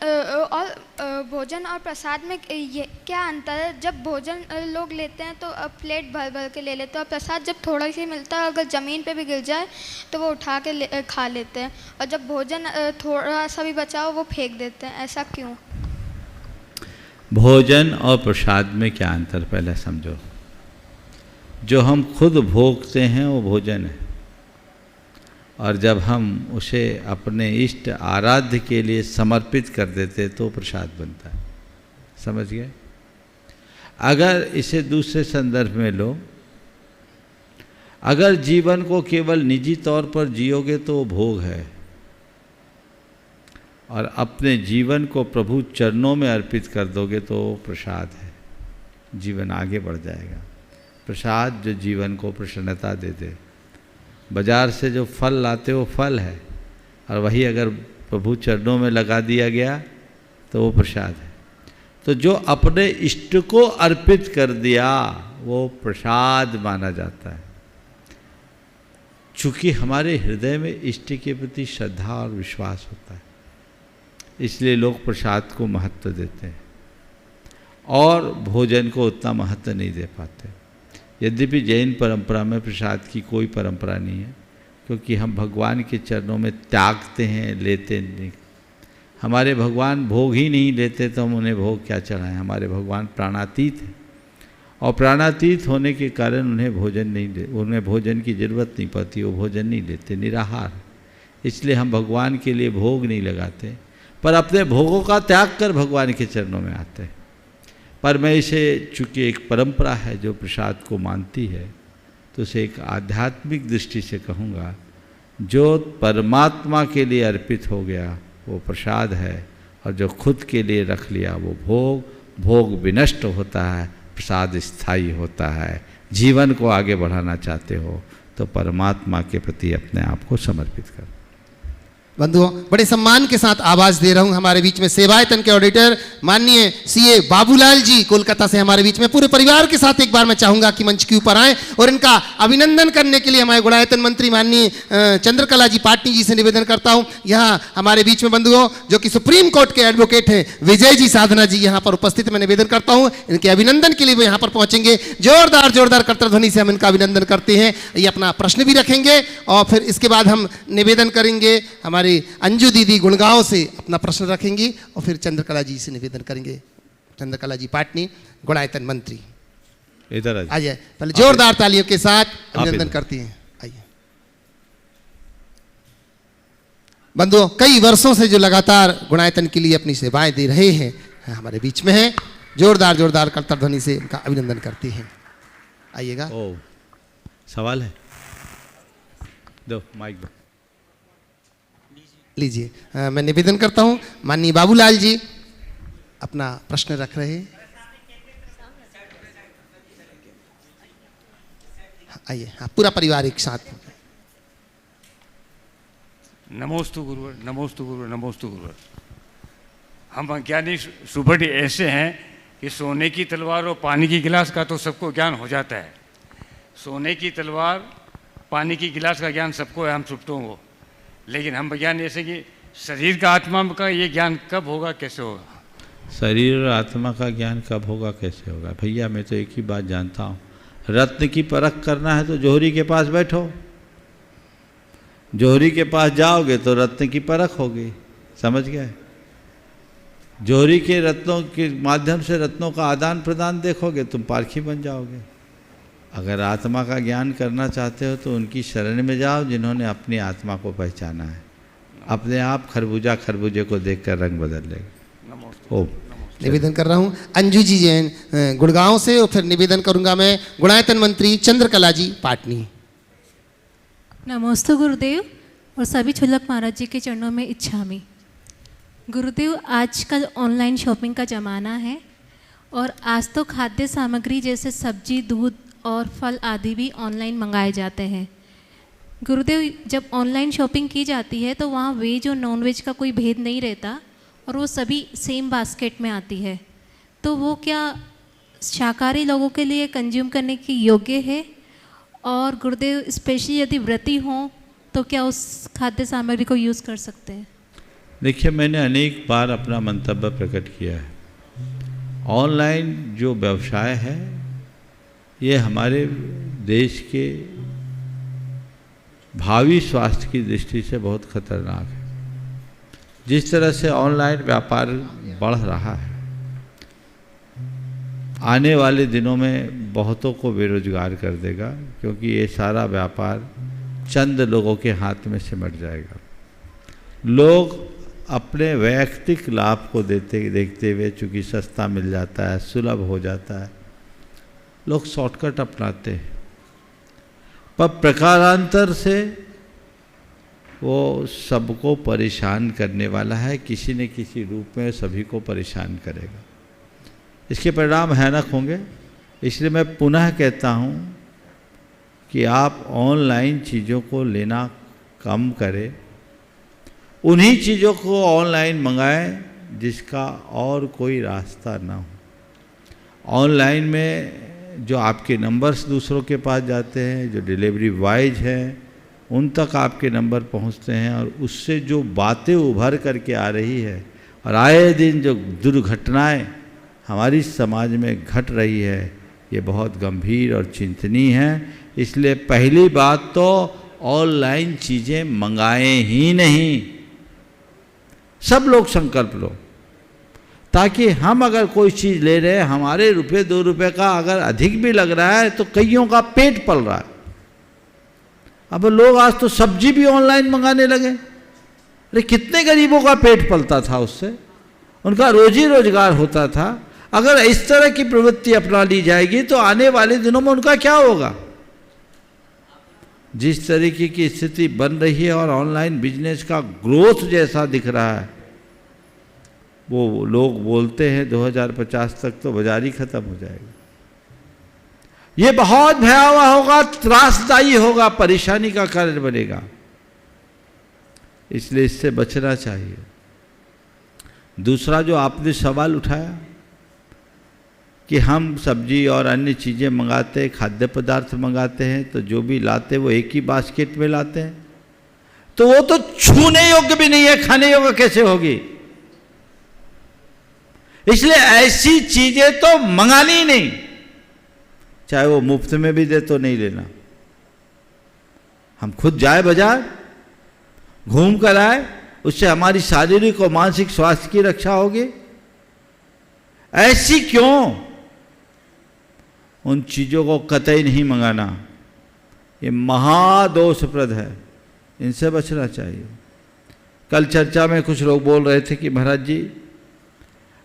और प्रसाद में ये क्या अंतर है? जब भोजन लोग लेते हैं तो प्लेट भर भर के ले लेते हैं, और प्रसाद जब थोड़ा ही मिलता है, अगर ज़मीन पे भी गिर जाए तो वो उठा के खा लेते हैं, और जब भोजन थोड़ा सा भी बचा हो वो फेंक देते हैं। ऐसा क्यों? भोजन और प्रसाद में क्या अंतर पहले समझो। जो हम खुद भोगते हैं वो भोजन है, और जब हम उसे अपने इष्ट आराध्य के लिए समर्पित कर देते तो प्रसाद बनता है। समझ गए? अगर इसे दूसरे संदर्भ में लो, अगर जीवन को केवल निजी तौर पर जियोगे तो वो भोग है, और अपने जीवन को प्रभु चरणों में अर्पित कर दोगे तो वो प्रसाद है। जीवन आगे बढ़ जाएगा। प्रसाद जो जीवन को प्रसन्नता दे दे। बाजार से जो फल लाते हो फल है, और वही अगर प्रभु चरणों में लगा दिया गया तो वो प्रसाद है। तो जो अपने इष्ट को अर्पित कर दिया वो प्रसाद माना जाता है। चूँकि हमारे हृदय में इष्ट के प्रति श्रद्धा और विश्वास होता है, इसलिए लोग प्रसाद को महत्व देते हैं और भोजन को उतना महत्व नहीं दे पाते। यद्यपि जैन परंपरा में प्रसाद की कोई परंपरा नहीं है, क्योंकि हम भगवान के चरणों में त्यागते हैं, लेते नहीं। हमारे भगवान भोग ही नहीं लेते तो हम उन्हें भोग क्या चढ़ाएं। हमारे भगवान प्राणातीत हैं, और प्राणातीत होने के कारण उन्हें भोजन की जरूरत नहीं पड़ती, वो भोजन नहीं लेते, निराहार। इसलिए हम भगवान के लिए भोग नहीं लगाते, पर अपने भोगों का त्याग कर भगवान के चरणों में आते हैं। पर मैं इसे, चूँकि एक परंपरा है जो प्रसाद को मानती है, तो उसे एक आध्यात्मिक दृष्टि से कहूँगा, जो परमात्मा के लिए अर्पित हो गया वो प्रसाद है, और जो खुद के लिए रख लिया वो भोग विनष्ट होता है, प्रसाद स्थायी होता है। जीवन को आगे बढ़ाना चाहते हो तो परमात्मा के प्रति अपने आप को समर्पित करो। बंधुओं, बड़े सम्मान के साथ आवाज दे रहा हूं हमारे बीच में सेवायतन के ऑडिटर माननीय सीए बाबूलाल जी कोलकाता से हमारे बीच में पूरे परिवार के साथ एक बार मैं चाहूंगा कि मंच के ऊपर आए और इनका अभिनंदन करने के लिए हमारे गुणायतन मंत्री माननीय चंद्रकला जी पाटनी जी से निवेदन करता हूं। यहाँ हमारे बीच में बंधुओं जो कि सुप्रीम कोर्ट के एडवोकेट हैं विजय जी साधना जी यहाँ पर उपस्थित, मैं निवेदन करता हूँ इनके अभिनंदन के लिए वो यहाँ पर पहुंचेंगे। जोरदार जोरदार करतल ध्वनि से हम इनका अभिनंदन करते हैं। ये अपना प्रश्न भी रखेंगे और फिर इसके बाद हम निवेदन करेंगे। हमारे अंजू दीदी गुड़गांव से अपना प्रश्न रखेंगी और फिर चंद्रकला जी से निवेदन करेंगे। चंद्रकला जी पाटनी गुणायतन मंत्री इधर आ जाए, पहले जोरदार तालियों के साथ अभिनंदन करती हैं। आइए बंधुओं, कई वर्षों से जो लगातार गुणायतन के लिए अपनी सेवाएं दे रहे हैं हमारे बीच में हैं। जोरदार जोरदार करतल ध्वनि से उनका अभिनंदन करते हैं। आइएगा। सवाल है, दो माइक दो लीजिए। मैं निवेदन करता हूं माननीय बाबूलाल जी अपना प्रश्न रख रहे हैं। आइए, हाँ, पूरा परिवार एक साथ। नमोस्तु गुरुवर, नमोस्तु गुरुवर, नमोस्तु गुरुवर। हम अज्ञानी सुभट ऐसे हैं कि सोने की तलवार और पानी की गिलास का तो सबको ज्ञान हो जाता है। सोने की तलवार पानी की गिलास का ज्ञान सबको है, हम सुप्तों को। लेकिन हम ज्ञान ऐसे कि शरीर का आत्मा का ये ज्ञान कब होगा, कैसे होगा? शरीर और आत्मा का ज्ञान कब होगा, कैसे होगा? भैया मैं तो एक ही बात जानता हूँ, रत्न की परख करना है तो जोहरी के पास बैठो। जोहरी के पास जाओगे तो रत्न की परख होगी, समझ गए? जोहरी के रत्नों के माध्यम से रत्नों का आदान प्रदान देखोगे तुम पारखी बन जाओगे। अगर आत्मा का ज्ञान करना चाहते हो तो उनकी शरण में जाओ जिन्होंने अपनी आत्मा को पहचाना है। अपने आप खरबूजा खरबूजे को देखकर रंग बदल लेगा। ओम। निवेदन कर रहा हूं अंजू जी जैन गुड़गांव से और फिर निवेदन करूंगा मैं गुणायतन मंत्री चंद्रकला जी पाटनी। नमोस्तु गुरुदेव और सभी छुल्लक महाराज जी के चरणों में इच्छामी। गुरुदेव, आजकल ऑनलाइन शॉपिंग का ज़माना है और आज तो खाद्य सामग्री जैसे सब्जी, दूध और फल आदि भी ऑनलाइन मंगाए जाते हैं। गुरुदेव, जब ऑनलाइन शॉपिंग की जाती है तो वहाँ वेज और नॉन वेज का कोई भेद नहीं रहता और वो सभी सेम बास्केट में आती है, तो वो क्या शाकाहारी लोगों के लिए कंज्यूम करने की योग्य है? और गुरुदेव, स्पेशली यदि व्रती हों तो क्या उस खाद्य सामग्री को यूज़ कर सकते हैं? देखिए, मैंने अनेक बार अपना मंतव्य प्रकट किया है। ऑनलाइन जो व्यवसाय है ये हमारे देश के भावी स्वास्थ्य की दृष्टि से बहुत खतरनाक है। जिस तरह से ऑनलाइन व्यापार बढ़ रहा है, आने वाले दिनों में बहुतों को बेरोजगार कर देगा, क्योंकि ये सारा व्यापार चंद लोगों के हाथ में सिमट जाएगा। लोग अपने वैयक्तिक लाभ को देखते हुए, चूँकि सस्ता मिल जाता है, सुलभ हो जाता है, लोग शॉर्टकट अपनाते हैं, पर प्रकारांतर से वो सबको परेशान करने वाला है। किसी न किसी रूप में सभी को परेशान करेगा। इसके परिणाम भयानक होंगे। इसलिए मैं पुनः कहता हूँ कि आप ऑनलाइन चीज़ों को लेना कम करें, उन्हीं चीज़ों को ऑनलाइन मंगाएं जिसका और कोई रास्ता ना हो। ऑनलाइन में जो आपके नंबर्स दूसरों के पास जाते हैं, जो डिलीवरी बॉयज हैं उन तक आपके नंबर पहुंचते हैं, और उससे जो बातें उभर करके आ रही है और आए दिन जो दुर्घटनाएं हमारी समाज में घट रही है, ये बहुत गंभीर और चिंतनीय है। इसलिए पहली बात तो ऑनलाइन चीज़ें मंगाएं ही नहीं। सब लोग संकल्प लो, ताकि हम अगर कोई चीज़ ले रहे हैं, हमारे रुपये 2 रुपये का अगर अधिक भी लग रहा है तो कईयों का पेट पल रहा है। अब लोग आज तो सब्जी भी ऑनलाइन मंगाने लगे। अरे कितने गरीबों का पेट पलता था, उससे उनका रोजी रोजगार होता था। अगर इस तरह की प्रवृत्ति अपना ली जाएगी तो आने वाले दिनों में उनका क्या होगा? जिस तरीके की स्थिति बन रही है और ऑनलाइन बिजनेस का ग्रोथ जैसा दिख रहा है, वो लोग बोलते हैं 2050 तक तो बाजार ही खत्म हो जाएगा। ये बहुत भयावह होगा, त्रासदायी होगा, परेशानी का कारण बनेगा। इसलिए इससे बचना चाहिए। दूसरा जो आपने सवाल उठाया कि हम सब्जी और अन्य चीज़ें मंगाते, खाद्य पदार्थ मंगाते हैं, तो जो भी लाते वो एक ही बास्केट में लाते हैं, तो वो तो छूने योग्य भी नहीं है, खाने योग्य कैसे होगी? इसलिए ऐसी चीजें तो मंगानी ही नहीं, चाहे वो मुफ्त में भी दे तो नहीं लेना। हम खुद जाए बाजार, घूम कर आए, उससे हमारी शारीरिक और मानसिक स्वास्थ्य की रक्षा होगी। ऐसी क्यों? उन चीज़ों को कतई नहीं मंगाना, ये महादोषप्रद है, इनसे बचना चाहिए। कल चर्चा में कुछ लोग बोल रहे थे कि महाराज जी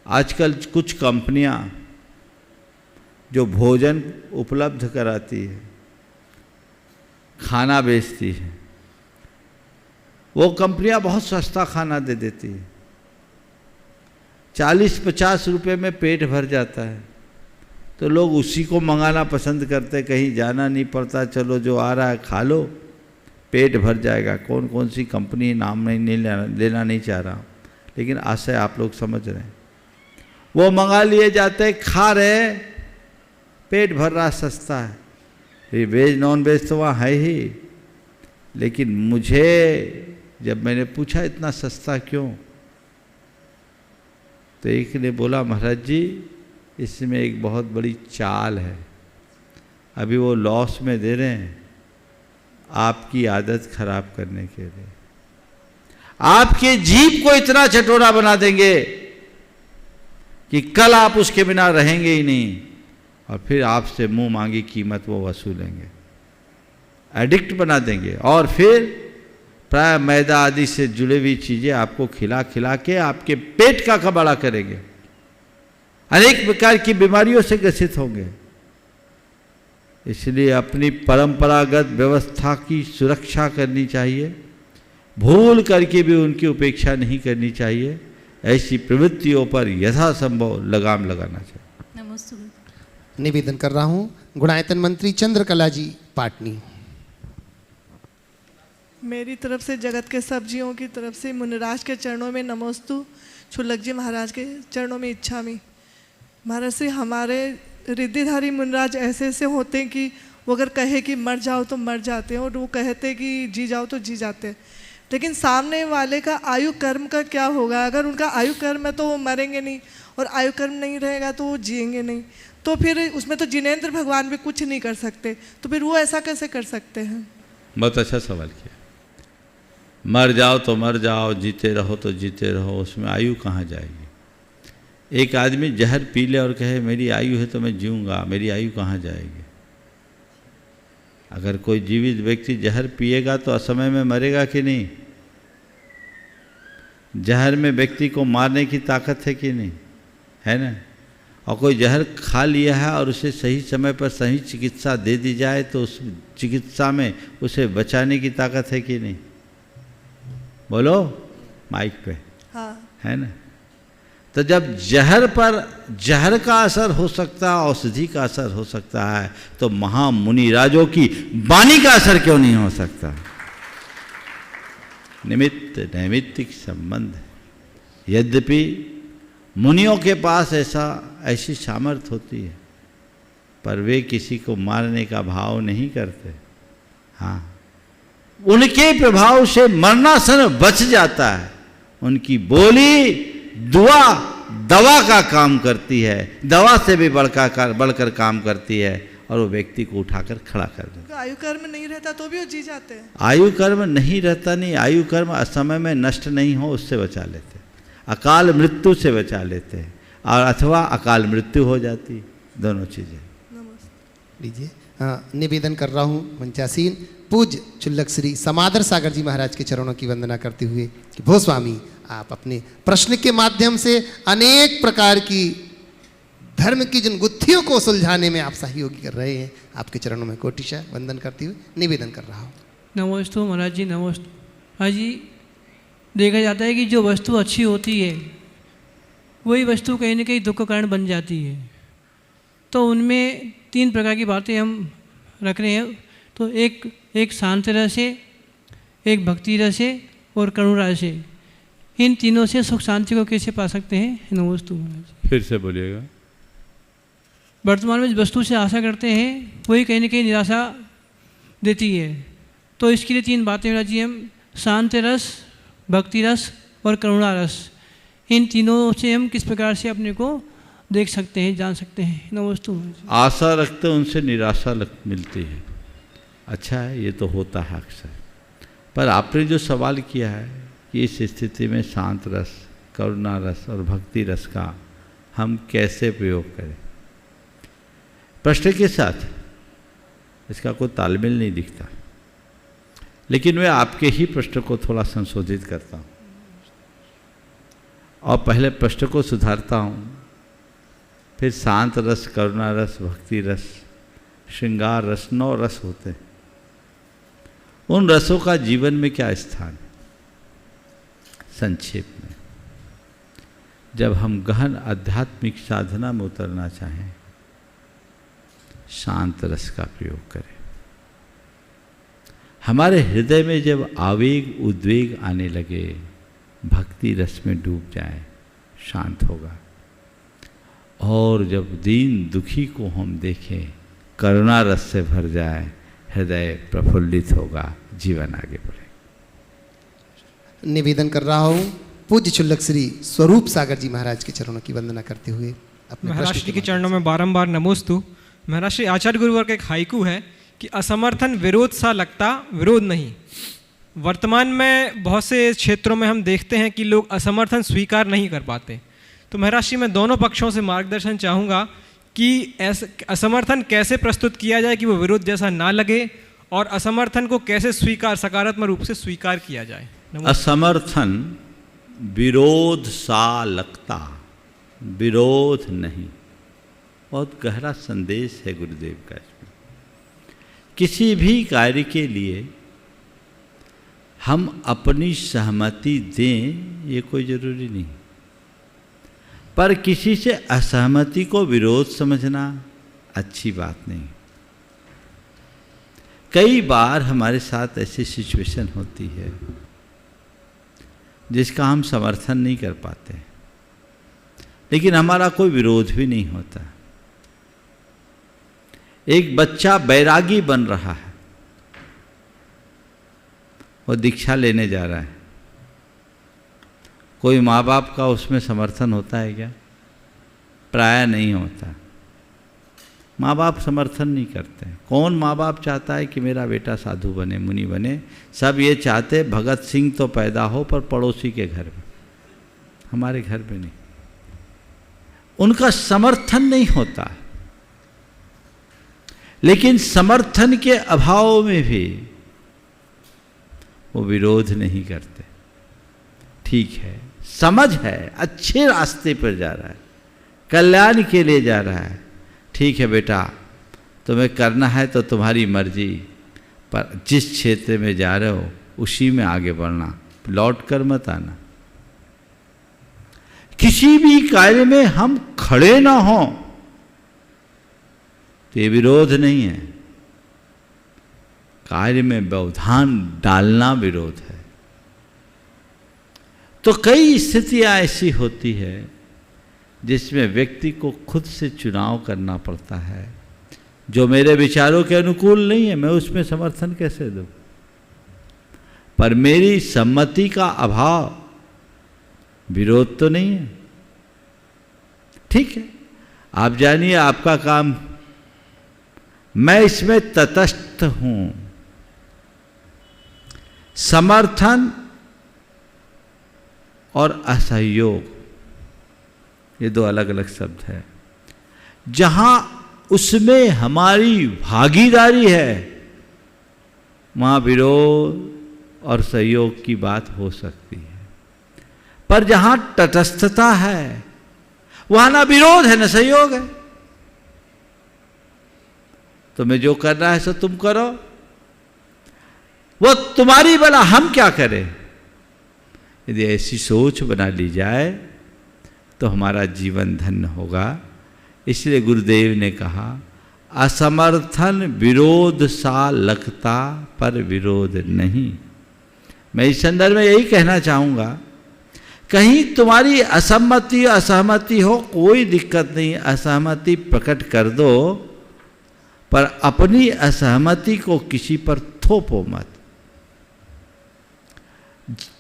आजकल कुछ कंपनियां जो भोजन उपलब्ध कराती है, खाना बेचती है, वो कंपनियां बहुत सस्ता खाना दे देती है, 40-50 रुपये में पेट भर जाता है, तो लोग उसी को मंगाना पसंद करते, कहीं जाना नहीं पड़ता, चलो जो आ रहा है खा लो, पेट भर जाएगा। कौन कौन सी कंपनी नाम नहीं लेना नहीं चाह रहा, लेकिन आशय आप लोग समझ रहे हैं। वो मंगा लिए जाते, खा रहे, पेट भर रहा, सस्ता है। ये वेज नॉन वेज तो वहाँ है ही, लेकिन मुझे जब मैंने पूछा इतना सस्ता क्यों, तो एक ने बोला महाराज जी इसमें एक बहुत बड़ी चाल है, अभी वो लॉस में दे रहे हैं आपकी आदत खराब करने के लिए, आपके जीभ को इतना चटोरा बना देंगे कि कल आप उसके बिना रहेंगे ही नहीं, और फिर आपसे मुंह मांगी कीमत वो वसूलेंगे, एडिक्ट बना देंगे, और फिर प्राय मैदा आदि से जुड़ी हुई चीज़ें आपको खिला खिला के आपके पेट का कबाड़ा करेंगे, अनेक प्रकार की बीमारियों से ग्रसित होंगे। इसलिए अपनी परंपरागत व्यवस्था की सुरक्षा करनी चाहिए, भूल करके भी उनकी उपेक्षा नहीं करनी चाहिए, ऐसी प्रवृत्तियों पर यथासंभव लगाम लगाना चाहिए। नमस्ते। निवेदन कर रहा हूँ गुणायतन मंत्री चंद्रकला जी पाटनी। मेरी तरफ से जगत के सब जीवों की तरफ से मुनिराज के चरणों में नमोस्तु, छुल्लक जी महाराज के चरणों में इच्छामि। महाराज से हमारे रिद्धिधारी मुनिराज ऐसे ऐसे होते हैं कि वो अगर कहे कि मर जाओ तो मर जाते हैं, और वो कहते कि जी जाओ तो जी जाते हैं, लेकिन सामने वाले का आयु कर्म का क्या होगा? अगर उनका आयु कर्म है तो वो मरेंगे नहीं, और आयु कर्म नहीं रहेगा तो वो जिएंगे नहीं, तो फिर उसमें तो जिनेंद्र भगवान भी कुछ नहीं कर सकते, तो फिर वो ऐसा कैसे कर सकते हैं? बहुत अच्छा सवाल किया। मर जाओ तो मर जाओ, जीते रहो तो जीते रहो, उसमें आयु कहाँ जाएगी? एक आदमी जहर पी ले और कहे मेरी आयु है तो मैं जीऊँगा, मेरी आयु कहाँ जाएगी? अगर कोई जीवित व्यक्ति जहर पिएगा तो असमय में मरेगा कि नहीं? जहर में व्यक्ति को मारने की ताकत है कि नहीं? है ना? और कोई जहर खा लिया है और उसे सही समय पर सही चिकित्सा दे दी जाए तो उस चिकित्सा में उसे बचाने की ताकत है कि नहीं? बोलो माइक पे। हाँ। है ना? तो जब जहर पर जहर का असर हो सकता है, औषधि का असर हो सकता है, तो महामुनिराजों की वाणी का असर क्यों नहीं हो सकता? निमित्त नैमित्तिक संबंध है। यद्यपि मुनियों के पास ऐसी सामर्थ्य होती है, पर वे किसी को मारने का भाव नहीं करते। हाँ, उनके प्रभाव से मरना सन बच जाता है। उनकी बोली दवा का काम करती है, दवा से भी बढ़कर काम करती है, और वो व्यक्ति को उठाकर खड़ा कर देता है। आयु कर्म नहीं रहता तो भी वो जी जाते हैं। आयु कर्म नहीं रहता नहीं, आयु कर्म असमय में नष्ट नहीं हो उससे बचा लेते, अकाल मृत्यु से बचा लेते हैं, और अथवा अकाल मृत्यु हो जाती, दोनों चीज़ें। लीजिए। निवेदन कर रहा हूँ मंचासीन पूज्य चुल्लक श्री समादर सागर जी महाराज के चरणों की वंदना करते हुए कि भो स्वामी आप अपने प्रश्न के माध्यम से अनेक प्रकार की धर्म की जिन गुत्थियों को सुलझाने में आप सहयोगी कर रहे हैं, आपके चरणों में कोटिशा वंदन करते हुए निवेदन कर रहा हूँ। नमोस्तु महाराज जी, नमोस्तु। महाराज जी, देखा जाता है कि जो वस्तु अच्छी होती है वही वस्तु कहीं ना कहीं दुख का कारण बन जाती है। तो उनमें 3 प्रकार की बातें हम रख रहे हैं। तो एक शांत रस है, एक भक्ति रस है, और करुणा से, इन तीनों से सुख शांति को कैसे पा सकते हैं? नमोस्तु महाराज। फिर से बोलिएगा। वर्तमान में जिस वस्तु से आशा करते हैं वही कहीं न कहीं निराशा देती है, तो इसके लिए 3 बातें महाराज जी, हम शांत रस, भक्ति रस और करुणा रस, इन तीनों से हम किस प्रकार से अपने को देख सकते हैं, जान सकते हैं? नमोस्तु महाराज। आशा रखते हैं उनसे निराशा मिलती है। अच्छा है, ये तो होता है अक्सर, पर आपने जो सवाल किया है कि इस स्थिति में शांत रस, करुणा रस और भक्ति रस का हम कैसे प्रयोग करें, प्रश्न के साथ इसका कोई तालमेल नहीं दिखता, लेकिन मैं आपके ही प्रश्न को थोड़ा संशोधित करता हूँ और पहले प्रश्न को सुधारता हूँ, फिर शांत रस, करुणा रस, भक्ति रस, श्रृंगार रस, 9 रस होते हैं। उन रसों का जीवन में क्या स्थान? संक्षेप में, जब हम गहन आध्यात्मिक साधना में उतरना चाहें, शांत रस का प्रयोग करें। हमारे हृदय में जब आवेग उद्वेग आने लगे, भक्ति रस में डूब जाए, शांत होगा। और जब दीन दुखी को हम देखें, करुणा रस से भर जाए, हृदय प्रफुल्लित होगा, जीवन आगे बढ़े। निवेदन कर रहा हूँ पूज्य क्षुल्लक श्री स्वरूप सागर जी महाराज के चरणों की वंदना करते हुए अपने महाराज जी के चरणों में बारंबार नमोस्तु। महाराज श्री आचार्य गुरुवर का एक हाइकू है कि असमर्थन विरोध सा लगता, विरोध नहीं। वर्तमान में बहुत से क्षेत्रों में हम देखते हैं कि लोग असमर्थन स्वीकार नहीं कर पाते। तो महाराज जी, मैं दोनों पक्षों से मार्गदर्शन चाहूँगा कि असमर्थन कैसे प्रस्तुत किया जाए कि वो विरोध जैसा ना लगे, और असमर्थन को कैसे स्वीकार, सकारात्मक रूप से स्वीकार किया जाए। असमर्थन विरोध सा लगता, विरोध नहीं। बहुत गहरा संदेश है गुरुदेव का इसमें। किसी भी कार्य के लिए हम अपनी सहमति दें, ये कोई जरूरी नहीं, पर किसी से असहमति को विरोध समझना अच्छी बात नहीं। कई बार हमारे साथ ऐसी सिचुएशन होती है जिसका हम समर्थन नहीं कर पाते, लेकिन हमारा कोई विरोध भी नहीं होता। एक बच्चा बैरागी बन रहा है, वो दीक्षा लेने जा रहा है, कोई माँ बाप का उसमें समर्थन होता है क्या? प्राय नहीं होता। माँ बाप समर्थन नहीं करते। कौन माँ बाप चाहता है कि मेरा बेटा साधु बने, मुनि बने? सब ये चाहते भगत सिंह तो पैदा हो पर पड़ोसी के घर में, हमारे घर में नहीं। उनका समर्थन नहीं होता, लेकिन समर्थन के अभाव में भी वो विरोध नहीं करते। ठीक है, समझ है, अच्छे रास्ते पर जा रहा है, कल्याण के लिए जा रहा है। ठीक है बेटा, तुम्हें करना है तो तुम्हारी मर्जी, पर जिस क्षेत्र में जा रहे हो उसी में आगे बढ़ना, लौट कर मत आना। किसी भी कार्य में हम खड़े ना हों तो ये विरोध नहीं है। कार्य में व्यवधान डालना विरोध है। तो कई स्थितियां ऐसी होती है जिसमें व्यक्ति को खुद से चुनाव करना पड़ता है। जो मेरे विचारों के अनुकूल नहीं है, मैं उसमें समर्थन कैसे दूं? पर मेरी सम्मति का अभाव विरोध तो नहीं है। ठीक है, आप जानिए आपका काम, मैं इसमें तटस्थ हूं। समर्थन और असहयोग ये दो अलग अलग शब्द है। जहां उसमें हमारी भागीदारी है वहां विरोध और सहयोग की बात हो सकती है, पर जहां तटस्थता है वहां ना विरोध है ना सहयोग है। तुम्हें जो करना है सो तुम करो, वो तुम्हारी भला, हम क्या करें। यदि ऐसी सोच बना ली जाए तो हमारा जीवन धन्य होगा। इसलिए गुरुदेव ने कहा, असमर्थन विरोध सा लगता पर विरोध नहीं। मैं इस संदर्भ में यही कहना चाहूँगा, कहीं तुम्हारी असहमति असहमति हो कोई दिक्कत नहीं, असहमति प्रकट कर दो, पर अपनी असहमति को किसी पर थोपो मत।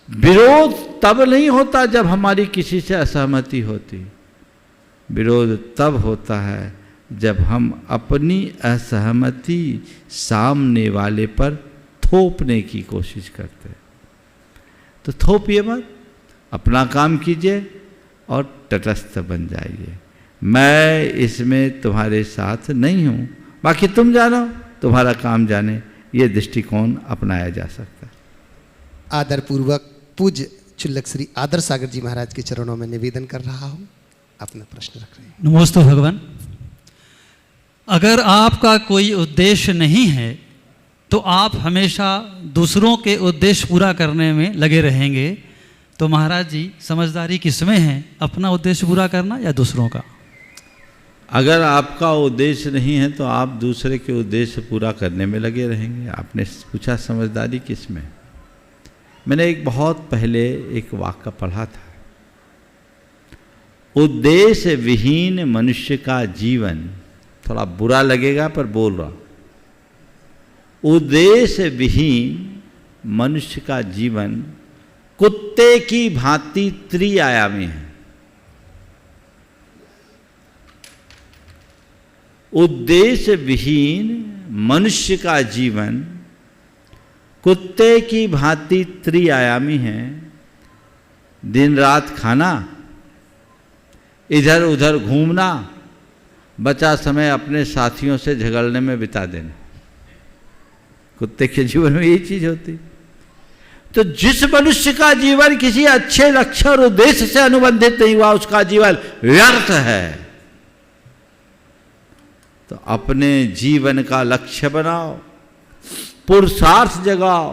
विरोध तब नहीं होता जब हमारी किसी से असहमति होती, विरोध तब होता है जब हम अपनी असहमति सामने वाले पर थोपने की कोशिश करते हैं। तो थोपिए मत, अपना काम कीजिए और तटस्थ बन जाइए। मैं इसमें तुम्हारे साथ नहीं हूँ, बाकी तुम जानो, तुम्हारा काम जाने, ये दृष्टिकोण अपनाया जा सकता है। आदरपूर्वक पूज्य चुल्लक श्री आदर सागर जी महाराज के चरणों में निवेदन कर रहा हूँ, अपना प्रश्न रख रहे हैं। नमोस्तु भगवान। अगर आपका कोई उद्देश्य नहीं है तो आप हमेशा दूसरों के उद्देश्य पूरा करने में लगे रहेंगे, तो महाराज जी समझदारी किसमें है, अपना उद्देश्य पूरा करना या दूसरों का? अगर आपका उद्देश्य नहीं है तो आप दूसरे के उद्देश्य पूरा करने में लगे रहेंगे। आपने पूछा समझदारी किसमें। मैंने एक बहुत पहले एक वाक्य पढ़ा था, उद्देश्य विहीन मनुष्य का जीवन, थोड़ा बुरा लगेगा पर बोल रहा, उद्देश्य विहीन मनुष्य का जीवन कुत्ते की भांति त्रिआयामी है। उद्देश्य विहीन मनुष्य का जीवन कुत्ते की भांति त्रिआयामी है। दिन रात खाना, इधर उधर घूमना, बचा समय अपने साथियों से झगड़ने में बिता देना, कुत्ते के जीवन में यही चीज होती। तो जिस मनुष्य का जीवन किसी अच्छे लक्ष्य और उद्देश्य से अनुबंधित नहीं हुआ, उसका जीवन व्यर्थ है। तो अपने जीवन का लक्ष्य बनाओ, पुरुषार्थ जगाओ,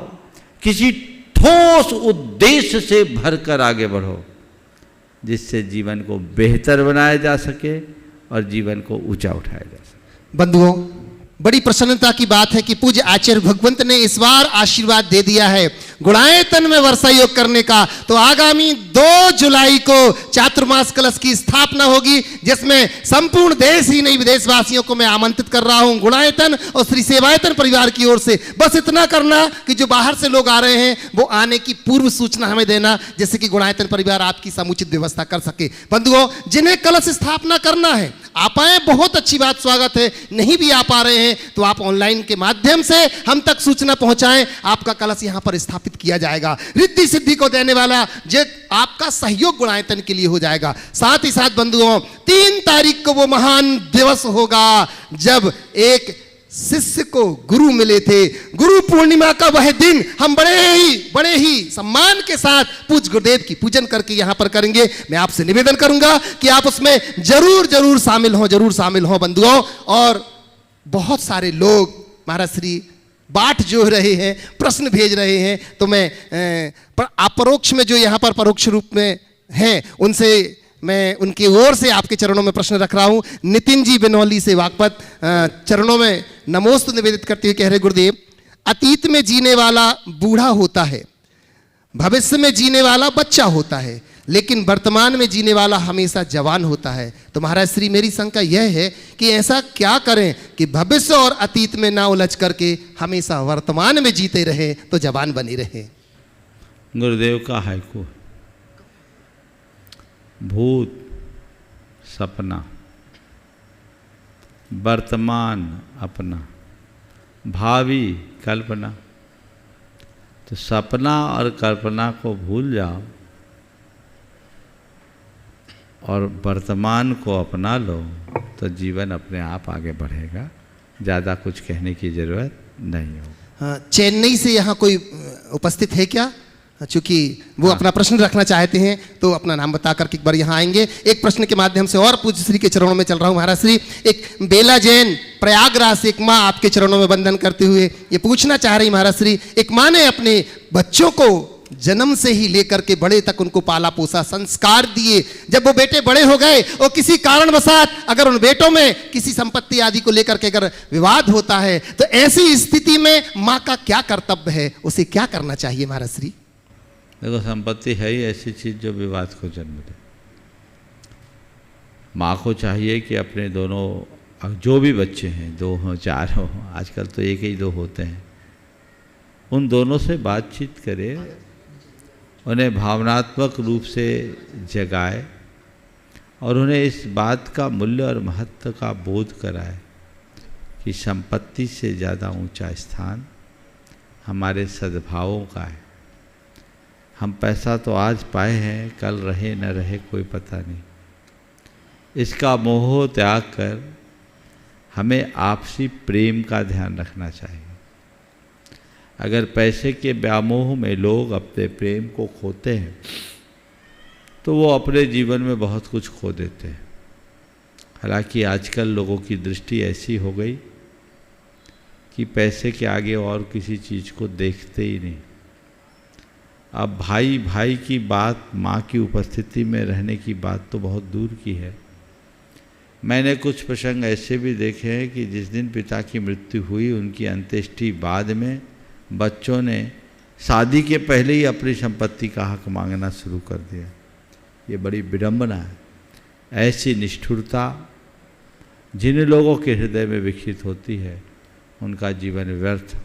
किसी ठोस उद्देश्य से भरकर आगे बढ़ो, जिससे जीवन को बेहतर बनाया जा सके और जीवन को ऊंचा उठाया जा सके। बंधुओं, बड़ी प्रसन्नता की बात है कि पूज्य आचार्य भगवंत ने इस बार आशीर्वाद दे दिया है गुणायतन में वर्षा योग करने का। तो आगामी 2 जुलाई को चातुर्मास कलश की स्थापना होगी, जिसमें संपूर्ण देश ही नहीं विदेशवासियों को मैं आमंत्रित कर रहा हूं गुणायतन और श्री सेवायतन परिवार की ओर से। बस इतना करना कि जो बाहर से लोग आ रहे हैं वो आने की पूर्व सूचना हमें देना, जिससे कि गुणायतन परिवार आपकी समुचित व्यवस्था कर सके। बंधुओं, जिन्हें कलश स्थापना करना है आप आए, बहुत अच्छी बात, स्वागत है। नहीं भी आ पा रहे हैं तो आप ऑनलाइन के माध्यम से हम तक सूचना पहुंचाएं, आपका कलश यहां पर स्थापित किया जाएगा। रिद्धि सिद्धि को देने वाला जो आपका सहयोग गुणायतन के लिए हो जाएगा। साथ ही साथ बंधुओं, 3 तारीख को वो महान दिवस होगा जब एक शिष्य को गुरु मिले थे। गुरु पूर्णिमा का वह दिन हम बड़े ही सम्मान के साथ पूज्य गुरुदेव की पूजन करके यहां पर करेंगे। मैं आपसे निवेदन करूंगा कि आप उसमें जरूर शामिल हो बंधुओं। और बहुत सारे लोग महाराज श्री बाट जो रहे हैं, प्रश्न भेज रहे हैं, तो मैं अपरोक्ष में जो यहाँ पर परोक्ष रूप में हैं उनसे मैं उनकी ओर से आपके चरणों में प्रश्न रख रहा हूँ। नितिन जी बिनौली से वाकपत चरणों में नमोस्तु निवेदित करते हुए कह रहे, गुरुदेव, अतीत में जीने वाला बूढ़ा होता है, भविष्य में जीने वाला बच्चा होता है, लेकिन वर्तमान में जीने वाला हमेशा जवान होता है। तो महाराज श्री, मेरी शंका यह है कि ऐसा क्या करें कि भविष्य और अतीत में ना उलझ करके हमेशा वर्तमान में जीते रहे तो जवान बनी रहे। गुरुदेव का हाइकू, भूत सपना, वर्तमान अपना, भावी कल्पना। तो सपना और कल्पना को भूल जाओ और वर्तमान को अपना लो, तो जीवन अपने आप आगे बढ़ेगा। ज़्यादा कुछ कहने की ज़रूरत नहीं हो। चेन्नई से यहाँ कोई उपस्थित है क्या? चूंकि वो अपना प्रश्न रखना चाहते हैं तो अपना नाम बता करके एक बार यहाँ आएंगे। एक प्रश्न के माध्यम से और पूज्य श्री के चरणों में चल रहा हूँ। महाराज श्री, एक बेला जैन प्रयागराज से एक माँ आपके चरणों में वंदन करते हुए ये पूछना चाह रही, महाराज श्री, एक माँ ने अपने बच्चों को जन्म से ही लेकर के बड़े तक उनको पाला पोसा, संस्कार दिए। जब वो बेटे बड़े हो गए और किसी कारणवशात अगर उन बेटों में किसी संपत्ति आदि को लेकर के अगर विवाद होता है, तो ऐसी स्थिति में माँ का क्या कर्तव्य है, उसे क्या करना चाहिए महाराज श्री? देखो, संपत्ति है ही ऐसी चीज़ जो विवाद को जन्म दे। माँ को चाहिए कि अपने दोनों जो भी बच्चे हैं, 2 हों 4 हों, आजकल तो 1 ही 2 होते हैं, उन दोनों से बातचीत करे, उन्हें भावनात्मक रूप से जगाए और उन्हें इस बात का मूल्य और महत्व का बोध कराए कि संपत्ति से ज़्यादा ऊंचा स्थान हमारे सद्भावों का है। हम पैसा तो आज पाए हैं, कल रहे न रहे कोई पता नहीं। इसका मोह त्याग कर हमें आपसी प्रेम का ध्यान रखना चाहिए। अगर पैसे के व्यामोह में लोग अपने प्रेम को खोते हैं तो वो अपने जीवन में बहुत कुछ खो देते हैं। हालांकि आजकल लोगों की दृष्टि ऐसी हो गई कि पैसे के आगे और किसी चीज़ को देखते ही नहीं। अब भाई भाई की बात, माँ की उपस्थिति में रहने की बात तो बहुत दूर की है। मैंने कुछ प्रसंग ऐसे भी देखे हैं कि जिस दिन पिता की मृत्यु हुई, उनकी अंत्येष्टि बाद में बच्चों ने शादी के पहले ही अपनी संपत्ति का हक मांगना शुरू कर दिया। ये बड़ी विडंबना है। ऐसी निष्ठुरता जिन लोगों के हृदय में विकसित होती है, उनका जीवन व्यर्थ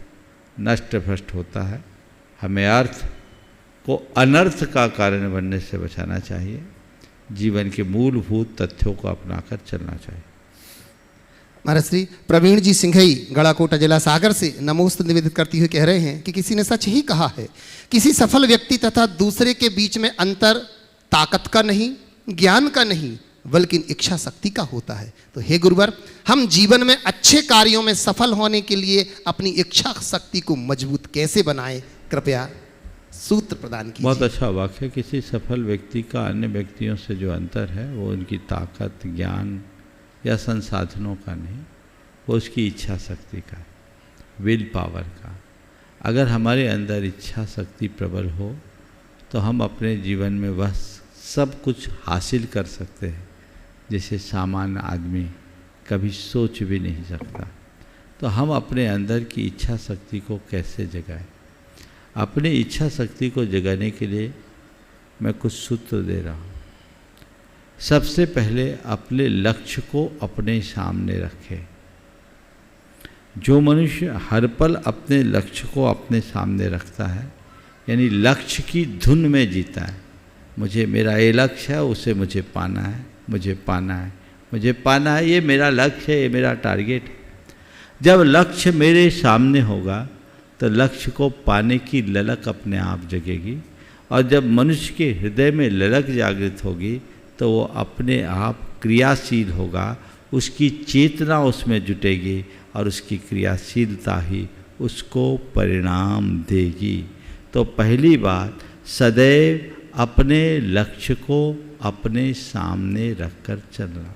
नष्ट भ्रष्ट होता है। हमें अर्थ को अनर्थ का कारण बनने से बचाना चाहिए। जीवन के मूलभूत तथ्यों को अपनाकर चलना चाहिए। महाराज श्री प्रवीण जी सिंघई गड़ाकोटा जिला सागर से नमोस्त निवेदित करते हुए कह रहे हैं कि किसी ने सच ही कहा है, किसी सफल व्यक्ति तथा दूसरे के बीच में अंतर ताकत का नहीं, ज्ञान का नहीं, बल्कि इच्छा शक्ति का होता है। तो हे गुरुवर, हम जीवन में अच्छे कार्यों में सफल होने के लिए अपनी इच्छा शक्ति को मजबूत कैसे बनाएं, कृपया सूत्र प्रदान कीजिए। बहुत अच्छा वाक्य। किसी सफल व्यक्ति का अन्य व्यक्तियों से जो अंतर है वो उनकी ताकत, ज्ञान या संसाधनों का नहीं, वो उसकी इच्छा शक्ति का, विल पावर का। अगर हमारे अंदर इच्छा शक्ति प्रबल हो तो हम अपने जीवन में वह सब कुछ हासिल कर सकते हैं जिसे सामान्य आदमी कभी सोच भी नहीं सकता। तो हम अपने अंदर की इच्छा शक्ति को कैसे जगाएं? अपनी इच्छा शक्ति को जगाने के लिए मैं कुछ सूत्र दे रहा हूँ। सबसे पहले अपने लक्ष्य को अपने सामने रखें। जो मनुष्य हर पल अपने लक्ष्य को अपने सामने रखता है, यानी लक्ष्य की धुन में जीता है, मुझे मेरा ये लक्ष्य है, उसे मुझे पाना है, मुझे पाना है, मुझे पाना है, ये मेरा लक्ष्य है, ये मेरा टारगेट है। जब लक्ष्य मेरे सामने होगा तो लक्ष्य को पाने की ललक अपने आप जगेगी, और जब मनुष्य के हृदय में ललक जागृत होगी तो वो अपने आप क्रियाशील होगा, उसकी चेतना उसमें जुटेगी और उसकी क्रियाशीलता ही उसको परिणाम देगी। तो पहली बात, सदैव अपने लक्ष्य को अपने सामने रखकर चलना।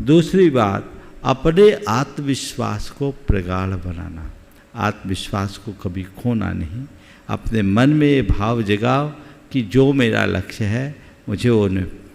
दूसरी बात, अपने आत्मविश्वास को प्रगाढ़ बनाना। आत्मविश्वास को कभी खोना नहीं। अपने मन में ये भाव जगाओ कि जो मेरा लक्ष्य है मुझे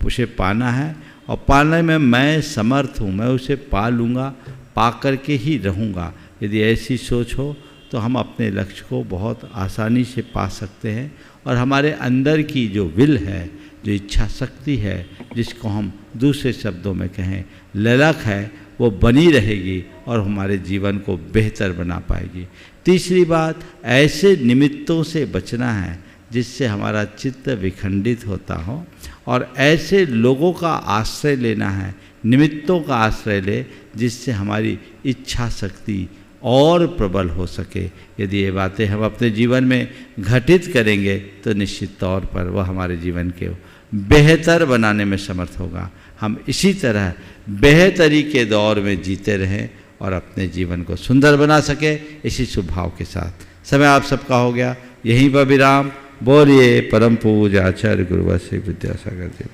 उसे पाना है, और पाने में मैं समर्थ हूँ, मैं उसे पा लूँगा, पा कर के ही रहूँगा। यदि ऐसी सोच हो तो हम अपने लक्ष्य को बहुत आसानी से पा सकते हैं, और हमारे अंदर की जो विल है, जो इच्छा शक्ति है, जिसको हम दूसरे शब्दों में कहें ललक है, वो बनी रहेगी और हमारे जीवन को बेहतर बना पाएगी। तीसरी बात, ऐसे निमित्तों से बचना है जिससे हमारा चित्त विखंडित होता हो, और ऐसे लोगों का आश्रय लेना है, निमित्तों का आश्रय ले जिससे हमारी इच्छा शक्ति और प्रबल हो सके। यदि ये बातें हम अपने जीवन में घटित करेंगे तो निश्चित तौर पर वह हमारे जीवन के बेहतर बनाने में समर्थ होगा। हम इसी तरह बेहतरी के दौर में जीते रहें और अपने जीवन को सुंदर बना सके, इसी शुभ भाव के साथ समय आप सबका हो गया। यहीं पर विराम। बोलिए परम पूज्य आचार्य गुरुवर श्री विद्यासागर जी।